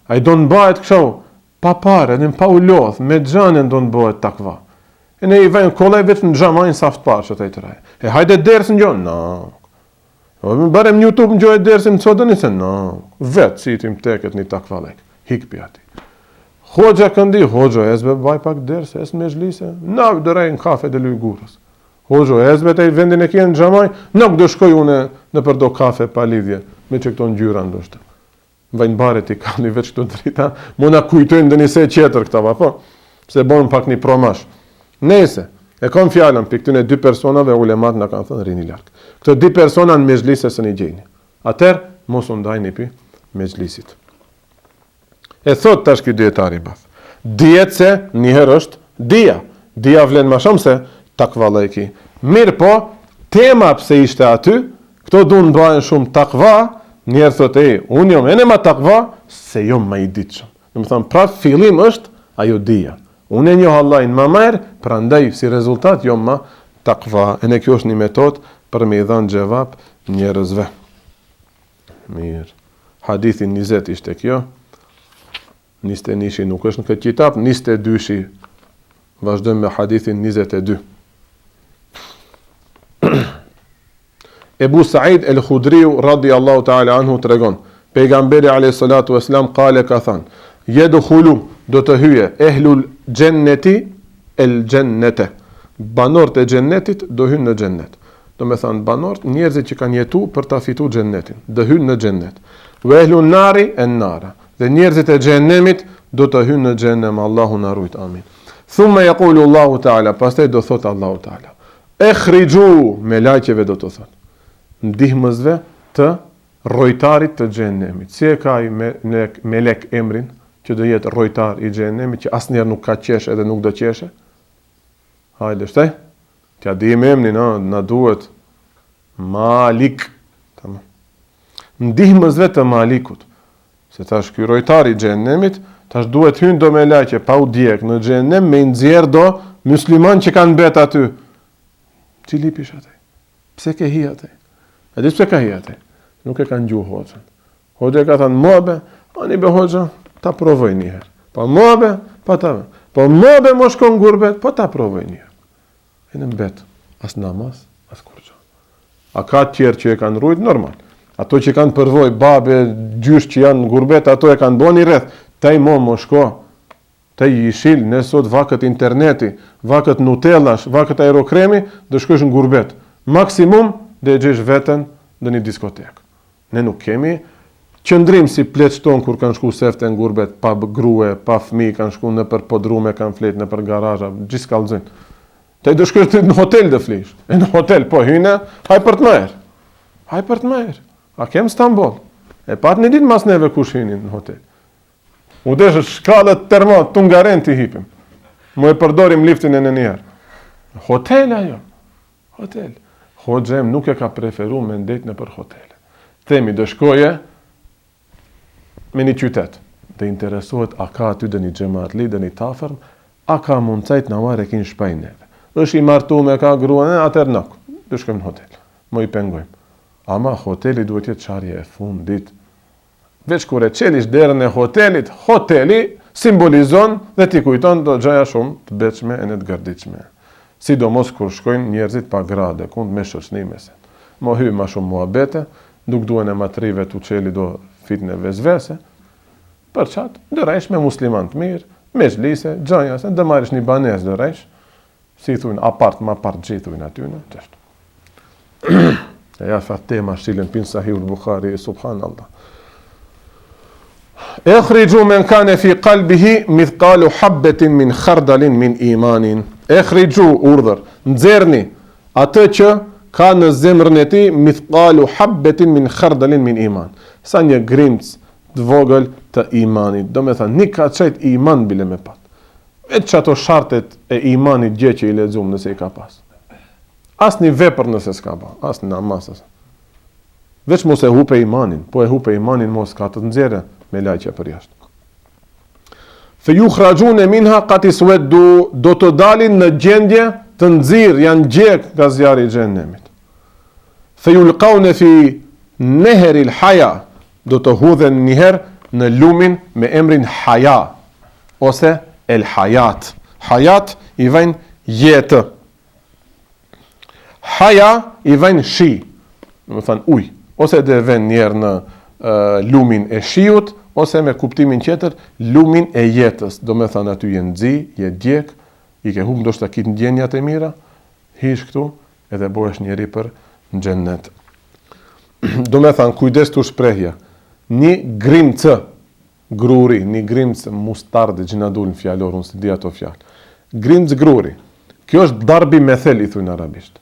a i do në bajt këshau, pa pare, në pa u loth, me gjanën do në bajt takva. E në i vajnë kolaj veç në gjamajnë saft parë që të i të rajë. E hajde dërës në gjonë? No. Barem në YouTube në gjojë dërësim të sotën, se no. Vetë si tim teket një takvalek. Hikpi ati. Hoxha këndi, hoxha ezbe baj pak dërës, es me zhlise, na dëraj në kafe dhe luj gurës. Hoxha ezbe të i vendin e kjenë në gjamaj, nuk do shkoj une në përdo kafe pa lidhje, me që këto në gjyra ndoshtë. Vajnë baret i ka një veç këto drita, muna kujtojnë dhe njëse qeter këtava, po, se bonë pak një promash. Nese, e kam fjallën, për këtune 2 personave, ulemat në kanë thënë rini larkë. Këto 2 persona në mezhlise së një gjeni. Atër, mos undajni për mezhlisit. E thot tash këtë djetari bath. Djetë se njëherë është dia. Dia vlen ma shumë se takva lejki. Mirë po, tema pse ishte aty, këto du në bëjnë shumë takva, njerë thot unë jom ene ma takva, se jom ma i ditë shumë. Në më thëmë, pra fillim është ajo dia. Unë e njohë Allahin ma merë, pra ndaj si rezultat jom ma takva. E ne kjo është një metod për me i dhanë gjevap njerëzve. Mirë. Hadithin 20 ishte kjo. 21 nuk është në këtë kitab, 22 vazhdojmë me hadithin 22. Ebu Said el-Khudriu radiallahu ta'ala anhu të regon, pejgamberi a.s. kale ka than, jedkhulu do të hyje ehlul gjenneti el gjennete, banorët e gjennetit do hynë në gjennet. Do me thanë banorët njerëzit që kanë jetu për ta fitu gjennetin, do hynë në gjennet. Ve ehlul nari en nara, dhe njerëzit e gjennemit do të hynë në gjennem, Allahu na rujt, amin. Thumë me jakullu Allahu ta'ala, pastaj do thot Allahu ta'ala, e khrigju, me lajqeve do të thot, ndihmësve të rojtarit të xhenemit. Si e ka i melek emrin që do jetë rojtar i xhenemit, që asnjëherë nuk ka qesh edhe nuk do qeshe? Hajde, shtaj? T'ja dim emrin, na duhet Malik. Tamam. Ndihmësve të Malikut. Se tash ky rojtar i xhenemit, tash duhet hyn do me laqe pa u djeg në xhenem me nxjerr do musliman që kanë bet aty. Cili pish atë? Pse ke hi atë? A di pse ka hi atë? Nuk e kanë gjuhë hoxhën. Hoxha ka thënë mobe, ani be hoxha, ta provoj një herë. Po mobe, pa ta. Po mobe mos shkon gurbet, po ta provoj një herë. E në mbet, as namaz, as kurxha. A ka të tjerë që e kanë rujt normal. Ato që kanë përvoj, babe, gjysh që janë në gurbet, ato e kanë boni rreth. Taj mo shko, taj i shil, nësot vakët interneti, vakët nutellash, vakët aerokremi, dhe shkosh në gurbet. Maksimum dhe e gjesh veten dhe një diskotek. Ne nuk kemi qëndrim si pleç ton kur kanë shku sefte në gurbet, pa grue, pa fmi, kanë shku në për podrume, kanë flet në për garazha, gjithë kallëzin. Taj dhe shkosh në hotel dhe flish. E në hotel, po hyne, haj për të majer. Haj për të majer. A kem Stambol. E pat një ditë mas neve kush hynin në hotel. U deshë shkallët termat, tungaren të hipim. Mu e përdorim liftin e në njerë. Hotel ajo. Hotel. Hoxhem nuk e ka preferu me ndet në për hotel. Themi dë shkoje me një qytet. Dhe interesohet a ka aty dhe një xhamatli, dhe një tafërm, a ka mundcajt në marë e kinë shpaj neve. Është i martu me ka gruan, atër nuk. Dë shkojmë në hotel. Mu i pengojmë. Ama hoteli duhet jetë çarje e fundit. Veç kur e qelish derën e hotelit, hoteli simbolizon dhe ti kujton do gjaja shumë të beçme e në të gërditshme. Sidomos kur shkojnë njerëzit pa grade, kund me shoqënime se. Mo hy ma shumë muhabete, nuk duhen e matrive të qeli do fitne vezvese, për qatë, dërejsh me musliman të mirë, me zhlise, gjaja se, dhe marish një banes dërejsh, si thujnë apart, ma part gjithujnë atyne, qështë. E ja fa tema shilën pin Sahihul Bukhari, subhanallah. Ekhriju men kane fi qalbihi mithqalu habbetin min khardalin min imanin. Ekhriju urdhër, nxerrni atë që ka në zemrën e tij mithqalu habbetin min khardalin min iman. Sa një grimc të vogël të imanit. Do me thënë, një ka qajt iman bile me pat. Vetë që ato shartet e imanit gjë që i lexuam nëse i ka pas. As një vepër nëse s'ka ba, as një namaz. Veç mos e hupe imanin, po e hupe imanin mos ka të nxjerrë me lajqe për jashtë. Fe ju khrajune minha kati sueddu, do të dalin në gjendje të nxirr, janë gjek nga zjarri i xhenemit. Fe ju lqaune fi neheril haja, do të hudhen njëherë në lumin me emrin haja, ose el hayat. Hayat i vajnë jetë. Haja i vajnë shi, në më thënë uj, ose dhe ven njerë në lumin e shiut, ose me kuptimin tjetër, lumin e jetës. Do me thënë aty jenë zi, jetë djek, i ke hum do shta kitë në djenjat e mira, hish këtu, edhe bohesh njeri për në gjennet. Do me thënë, kujdes të shprehja, një grimcë, gruri, një grimcë mustarde, gjinadul në fjallor, unë si di ato fjall. Grimcë gruri, kjo është darbi me thel, i thujnë arabisht.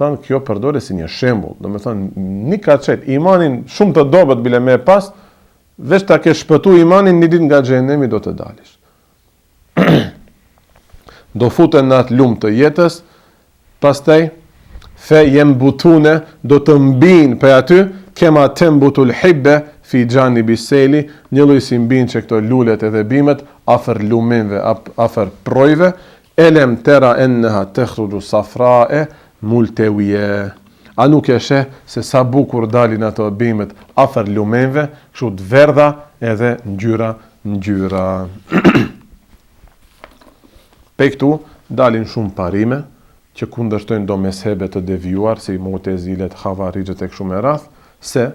Thanë, kjo përdore si një shembull. Do me thënë, një ka qëtë, imanin shumë të dobet bile me pas, veç ta ke shpëtu imanin një dit nga xhenemi do të dalish. Do futen në atë lumë të jetës, pastaj, fe jem butune, do të mbin për aty, kema tem butul hibbe, fi gjani biseli, një luj si mbin që këto lullet edhe bimet, afer luminve, afer projve, elem tera enneha të khruju safrae, multewije. A nuk e sheh se sa bukur dalin ato bimet afer lumenve, kështu të verdha edhe ngjyra. Pe këtu dalin shumë parime që kundërshtojnë do meshebe të devijuar si Mu'tezilet, Havarijët e kështu me radh, se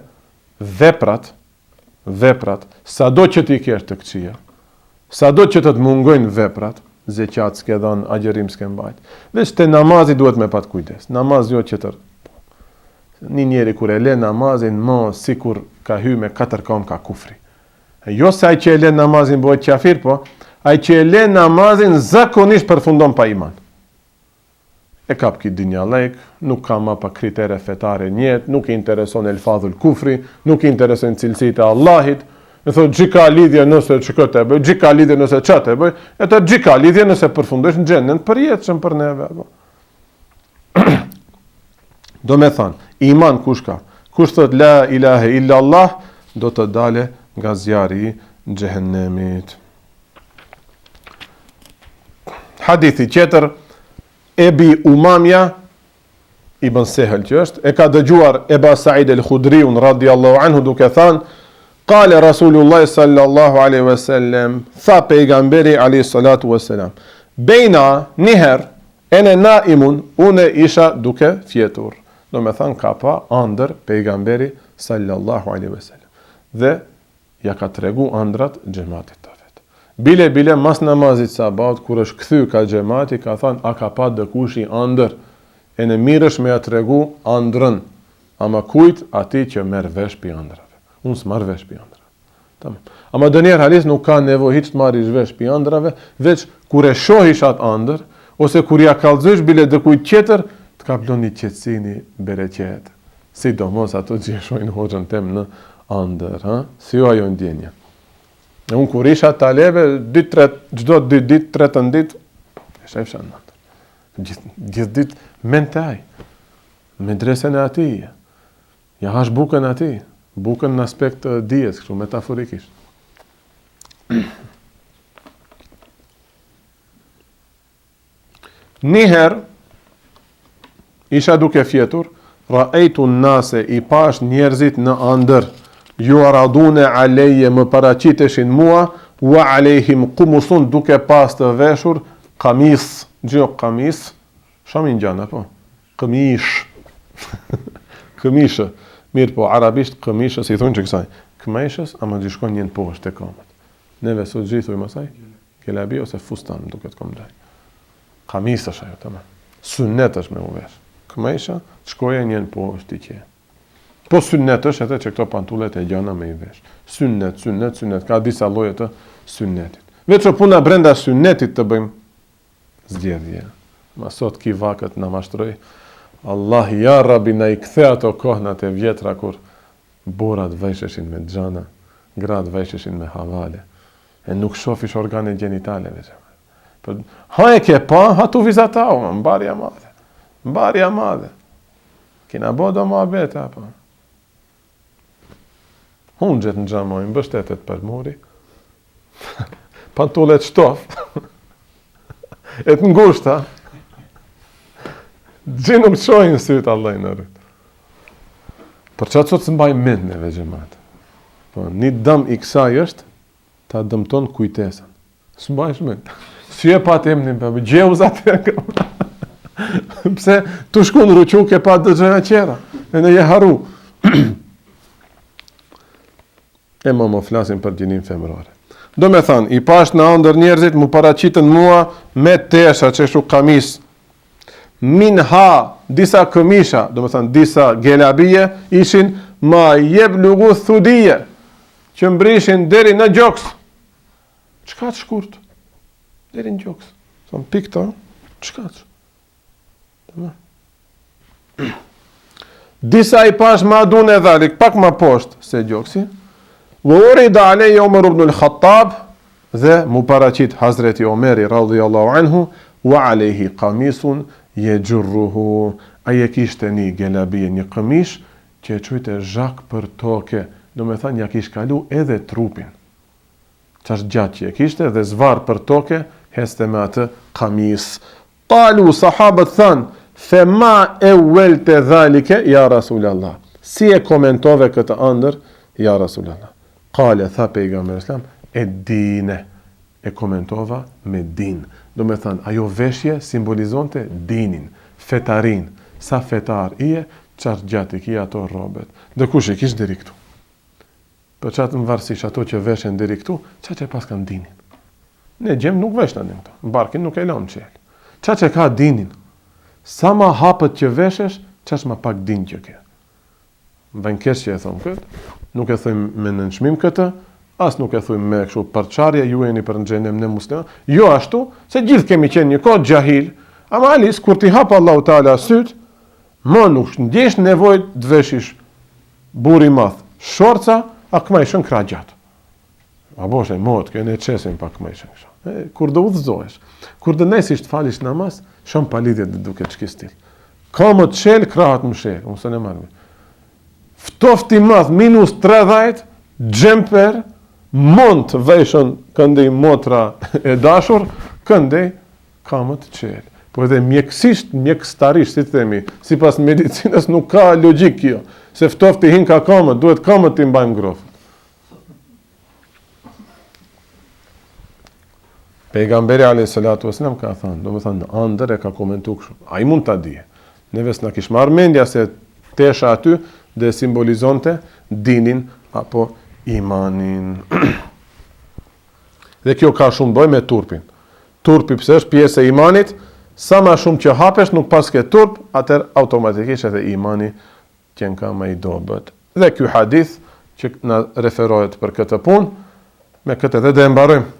veprat, sado që ti kesh të këqija, sado që të mungojnë veprat, zeqat s'ke dhënë, agjerim s'ke mbajt. Veç te namazi duhet me pat kujdes. Namaz jo qëtër. Një njeri kur e le namazin, si kur ka hy me 4 kam ka kufri. Jo se ai që e le namazin bëhet kafir, po ai që e le namazin zakonisht përfundon pa iman. e kap ki dinja lek, nuk ka ma pa kritere fetare njet, nuk i intereson el fadhul kufri, nuk i intereson cilësit e Allahit, e thot gjika lidhje nëse që këtë e bëj, gjika lidhje nëse qatë e bëj, e të gjika lidhje nëse përfundesh në gjendën për jetëshëm për neve. Do me thanë, iman kush ka? Kush thot la ilahe illa Allah, do të dale nga zjarri i xhehenemit. Hadithi tjetër, Ebi Umamja ibn Sehel që është, e ka dëgjuar Eba Said el-Khudriun radiallahu anhu duke thanë, Kale Rasulullah sallallahu alaihi wasallam, tha pejgamberi alaihi salatu wasalam, bejna njëher, ene naimun, une isha duke fjetur. Do me thanë ka pa andër pejgamberi sallallahu alaihi wasallam. Dhe ja ka tregu andrat xhamatit të vet. Bile mas namazit sabat, kur është kthy ka xhamati, ka thënë a ka pa dëkushi andër, e në mirësh me ja tregu andrën, ama kujt ati që merr vesh pi andrave. Unë s'marr vesh pi andrave. Tamam. Ama dënjer halis nuk ka nevojë hiç të marrish vesh pi andrave, veç kur e shohish atë andër, ose kur ja kallëzosh bile dëkujt tjetër, të ka plon një qetësini bereqet. Sidomos ato që shohin hoxhën tem në andër, ha? Si jo ajo ndjenja. E unë kur isha talebe, çdo dy ditë, tretën ditë, e shefsha në andër. Gjithë ditë men të aj, medresen e ati, ja hash bukën ati, bukën në aspekt dijes, kështu metaforikisht. Njëherë, isha duke fjetur, ra'ejtu nase i pash njerëzit në andër, ju aradune aleje më paraqiteshin mua, wa alejhim kumusun duke pas të veshur, kamis, gjo kamis, shamin gjana, po, këmish, këmishë, mirë po, arabisht këmishë, si thunë që kësaj, këmishës, ama gjishkon njën poshtë të kamët. Neve sot gjithu i masaj, kelabi ose fustan, duke të kom daj. Kamis është ajo, të me. Sunnet është me u vesh. Këmishë, shkoje njën poshtë i qe. Po sunnet është edhe që këto pantullet e gjana me i vesh. Sunnet, ka disa lloje të sunnetit. Veç o puna brenda sunnetit të bëjmë zgjedhje. Ma sot ki vakët në mashtroj, Allah ja rabi na i kthe ato kohnat e vjetra kur borat vesheshin me xhana, gratë vesheshin me havale, e nuk shofish organe gjenitale. Ha e ke pa, ha tu vizatau, mbarja madhe. Kina bodo ma beta, pa. Hunxhet në xhamoj, mbështetet për muri, pantullet shtof, e të ngushta, gjë nuk qojnë sytë Allah në rritë. Për qatë sot së mbaj mendneve xhamat. Po, një dëm i kësaj është, ta dëmton kujtesën. Së mbaj shmend. Si e pa të emnin për, gjeuzat e kam. Pse, të shku në ruqu ke pa dëgjëja qera, e në je haru. E më flasim për gjinin femrore. Do me thanë, i pash në andër njerëzit mu paraqitën mua me tesha që shu kamis. Min ha, disa këmisha, do me thanë, disa gelabije, ishin ma jeb lugu thudije, që mbrishin deri në gjoks. Qka të shkurt? Deri në gjoks. Thonë, pikta, qka të? Disa i pash ma dune dhalik, pak ma poshtë se gjoksi. Vë urida aleje Omer ibn al-Khattab, dhe mu paraqit Hazreti Omeri radhiyallahu anhu, wa alehi kamisun je gjurruhu, aje kishte një gelabije, një këmish, që e qujte zhak për toke, do me thanë ja kish kalu edhe trupin. Qash gjatë që e kishte dhe zvar për toke, heste me atë kamis. Talu, sahabët thanë, fe ma e welte dhalike, ja Rasulallah. Si e komentove këtë andër, ja Rasulallah. Kale, tha pejgamberi islam, e dine, e komentova me din. Do me thënë, ajo veshje simbolizonte dinin, fetarin, sa fetar ije, qarë gjatë i kia ato robet. Dhe kush i kish diri këtu? Për qatë më varsish ato që veshen diri këtu, qa që pas kanë dinin? Ne gjem nuk vesh në një këto, në barkin nuk e lanë qelë. Qa që ka dinin? Sa ma hapët që veshesh, qa që ma pak din që ke? Vënkesh që e thonë këtë, nuk e thujmë me nënshmim këtë, as nuk e thujmë me kështu përçarje, ju e një për në gjenem në muslima, jo ashtu, se gjithë kemi qenë një kohë gjahil, Ama alis, kur ti hap Allahu Teala syt, më nuk ndjesh nevojë të veshish burri madh, shorca, a këmajshën krah gjatë. A boshe, mot, këne qesin pa këmajshën kësha. Kur do udhëzohesh, kur do nesisht të falish namaz, shumë palidhjet dhe duke të shkistil. Ka më të shel, krahat më shel, unë së në marmi. Ftofti madh, minus 30, gjemper, mund të veshën këndej motra e dashur, këndej ka më të qel. Po edhe mjekësisht, mjekëstarisht, si të themi, si pas medicinës nuk ka logjik kjo, se ftofti hin ka kamët, duhet kamët të mbajmë grofët. Pejgamberi a.s. ka thënë, do më thënë, në andër e ka komentu kështu, a i mund të dije. Neve s'na kish marrë mendja se tesha aty dhe simbolizonte dinin apo imanin. Dhe kjo ka shumë bëj me turpin. Turpi pse është pjesë e imanit, sa ma shumë që hapesh nuk pas ke turp, atër automatikisht edhe imani qenë ka ma i dobet. Dhe kjo hadith që na referohet për këtë punë, me këtë edhe dhe mbarojmë.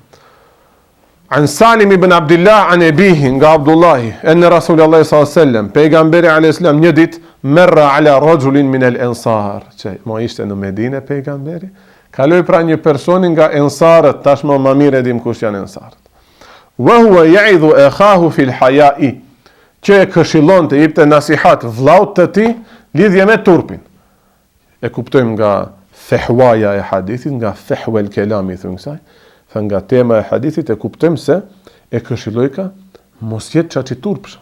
An Salim ibn Abdullah an ebihi nga Abdullahi, enne Rasulullah s.a.s. Pejgamberi a.s. një dit, merra ala rajulin min el ensar, që mo ishte në Medine pejgamberi, kaloi pra një personin nga ensarët, tashmo më mire dim kush janë ensarët. Wa huwa ya'idhu akhahu fil haya'i, që e këshillon të jepte nasihat vllaut të tij lidhje me turpin. E kuptojmë nga fehwaja e hadithit, nga fehwel kelami thënë kësaj, nga tema e hadithit e kuptojmë se e këshilloi ka mos jetë çaçi turpshëm.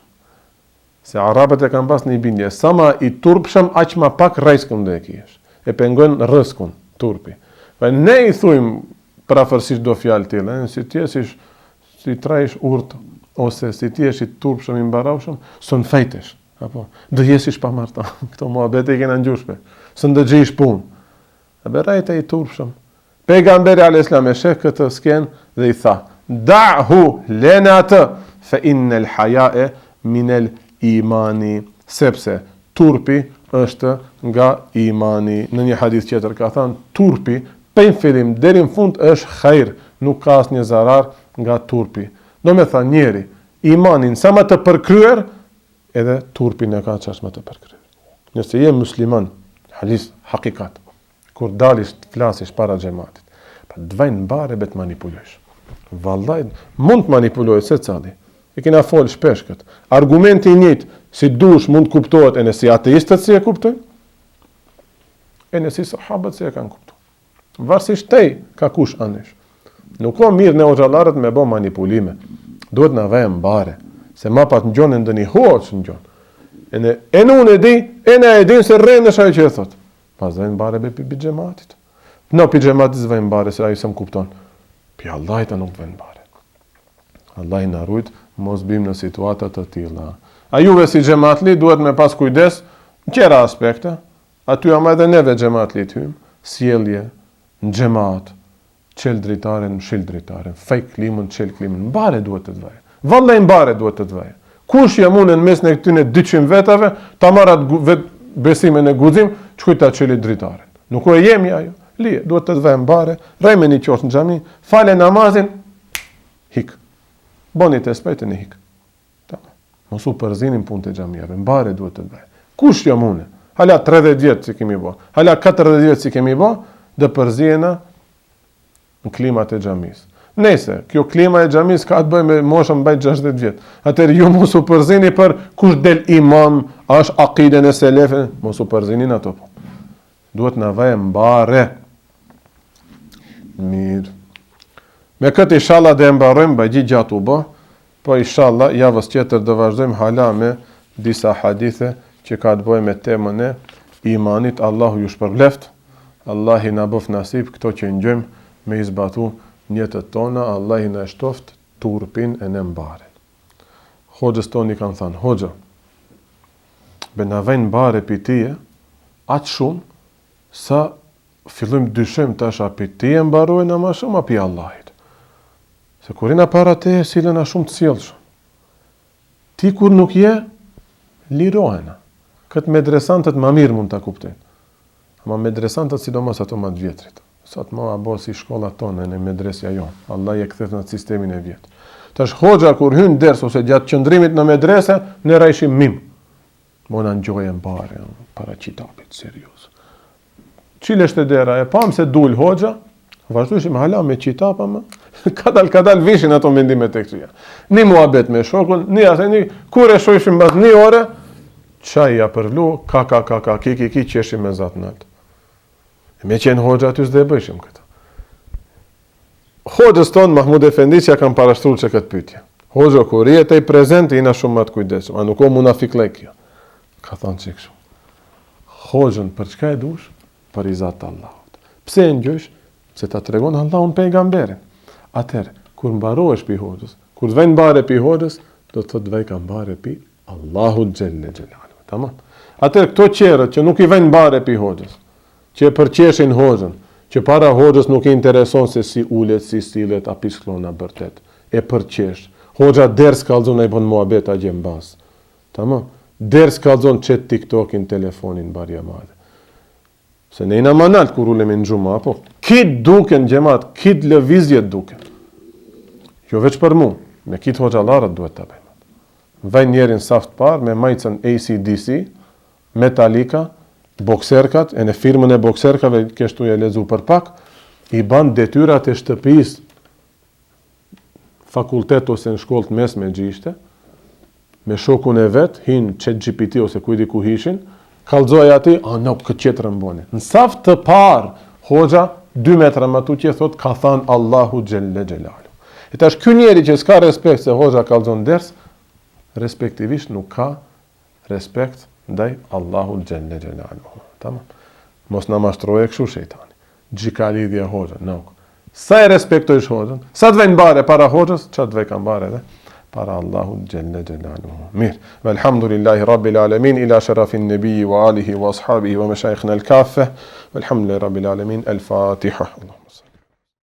Se arabët e kanë pas një bindje, sa ma i turpshëm aq ma pak rrezikun do e kish. E pengon rrezikun turpi. Po ne i thujmë prafërsisht do fjalë tilla, si ti je si trajsh urt ose si ti je i turpshëm i mbaraushëm, son fejtesh, apo do jesish pa marrta. Këto muhabete i kena ngjushme. Së ndëgjish punë. A berajte i turpshëm. Pejgamberi a.s. e sheh këtë sken dhe i tha, da'hu lena atë, fe innel hajae minel imani, sepse turpi është nga imani. Në një hadith tjetër ka thënë, turpi, pejnë fillim, deri në fund është khajr, nuk ka asnjë zarar nga turpi. Do me tha njeri, imanin sa më të përkryer, edhe turpin e ka çast më të përkryer. Nëse je musliman, hadith hakikat, kur dalish të flasish para xhamatit, pa të vajnë bare be të manipulojsh. Vallaj, mund të manipulojsh se cali. E kena fol shpesh këtë. Argumenti i njëjtë, si dush mund të kuptohet e nësi ateistët si e kuptojnë, e nësi sahabët si e kanë kuptuar. Varsisht tej ka kush anesh. Nuk ka mirë në oxhallarët me bë manipulime. Duhet na vëmë bare, se ma pat ngjonë ndonjë hoç ngjon. E unë e di, e na e din se rrendesh ajo që e thot. Pas vajnë bare be pi xhamatit. No pi xhamatit vajnë bare se ai s'm kupton. Pi Allahit nuk vajnë bare. Allah na rujt mos bim në situata të tilla. A juve si xhamatli duhet me pas kujdes në qëra aspekte. Aty ama edhe neve xhamatli të hym, sjellje në xhamat, çel dritaren, shil dritaren, fej klimën, çel klimën. Bare duhet të vaj. Vallai bare duhet të vaj. Kush jam unë në mes në këtyne 200 vetave, ta marrat vet besimin e guxim, çkuj ta çeli dritaren. Nuk e jemi ajo. Lije, duhet të vëmë bare, rejme një qort në xhami, fale namazin, hik. Boni të spejtë një hik. Mosu përzinin punë të xhamiave, bare duhet të vëmë. Kush jam unë? Hala 30 vjetë si kemi bo, hala 40 vjetë si kemi bo, dhe përzina në klimat e xhamis. Nese, kjo klima e xhamis ka të bëjë me moshën mbajt 60 vjetë. Atër ju mosu përzini për kush del imam, është akiden e selefe, mosu përzinin ato po. Duhet në vëmë bare. Mirë. Me këtë inshallah dhe mbarojmë bëjgji gjatë u bë, po inshallah javës tjetër dhe vazhdojmë hala me disa hadithe që ka të bëjë me temën e imanit. Allahu ju shpërbleft, Allah i na bëf nasib këto që ngjojmë me i zbatu njëtët tona, Allah i na shtoft turpin e në mbare. Hoxhës toni kanë thënë, hoxha, be na vënë bare pitije, atë shumë, sa fillojmë dyshojmë tash api ti e mbarojnë ama shumë api Allahit. Se kur ina para te e silena shumë të sjellshëm. Ti kur nuk je, lirohena. Këtë medresantët ma mirë mund të kuptojnë. Ama medresantët sidomos ato ma të vjetrit. Sot ma abo si shkolla tonë në medresja jonë. Allah je këthet në sistemin e vjetë. Tash hoxha kur hyn ders ose gjatë qëndrimit në medrese, ne rajshim mim. Mona ngjojën bare, para qitapit serioz. Çilesh te dera, e pam se dul hoxha, vazhdojshim hala me qitapa më. Kadal vishin ato mendimet tek këtyja. Ni muhabet me shokun, ni asnjë kur e shohishim mbas një ore, çaj ja përlu, ki qeshim me zat nalt. Me qenë hoxha aty s'de bëjshim këtë. Hoxhës tonë Mahmud Efendi që kam parashtruar që këtë pyetje. Hoxha kur jetë i prezent jena shumë më të kujdesshëm, a nuk o munafiklek kjo. Ka thënë çik kështu. Hoxhën për çka e dush? Për izat të Allahut. Pse e ngjysh? Se ta tregon Allahun pejgamberin. Atëherë, kur mbarohesh pi hoxhës, kur të vjen bare pi hoxhës, do të thotë vaj kam bare pi Allahut xhelle xhelalu. Tamam. Atëherë këto qerët që nuk i vjen bare pi hoxhës, që e përqeshin hoxhën, që para hoxhës nuk i intereson se si ulet, si sillet, a pisklon, a bërtet. E përqesh. Hoxha ders kallzon ai bon muhabet a gjem bas. Tamam. Ders kallzon çet TikTokin, telefonin barja madhe. Se ne jena manalt kur ulemi në xhuma, apo kit duken xhamat, kit lëvizjet duken. Jo veç për mu, me kit hoxhallarët duhet ta bëjmë. Vajnë njerin saft parë me majcën AC/DC, Metallica, bokserkat, e në firmën e bokserkave kështu e lezu për pak, i ban detyrat e shtëpis, fakultet ose në shkollë të mesme gjishte, me shokun e vet, hin ChatGPT ose kujdi ku hishin, kallzoj ati, këtë qetër mboni. Në saft të parë, hoxha 2 metra më tu që thot ka than Allahu xhelle xhelalu. E tash ky njeri që s'ka respekt se hoxha kallzon ders, respektivisht nuk ka respekt ndaj Allahu xhelle xhelalu. Tamam. Mos na mashtroje kështu shejtani. Gjika lidhje hoxha, nuk. Sa e respektojsh hoxhën, sa të vjen bare para hoxhës, çat të vjen kan bare edhe para Allahu xhelle xhelaluhu. Mirë. Velhamdulillahi rabbil alamin ila sharafin nabiyyi wa alihi wa ashabihi wa mashayikhna al-kaffa. Velhamdulillahi rabbil alamin. El-Fatiha.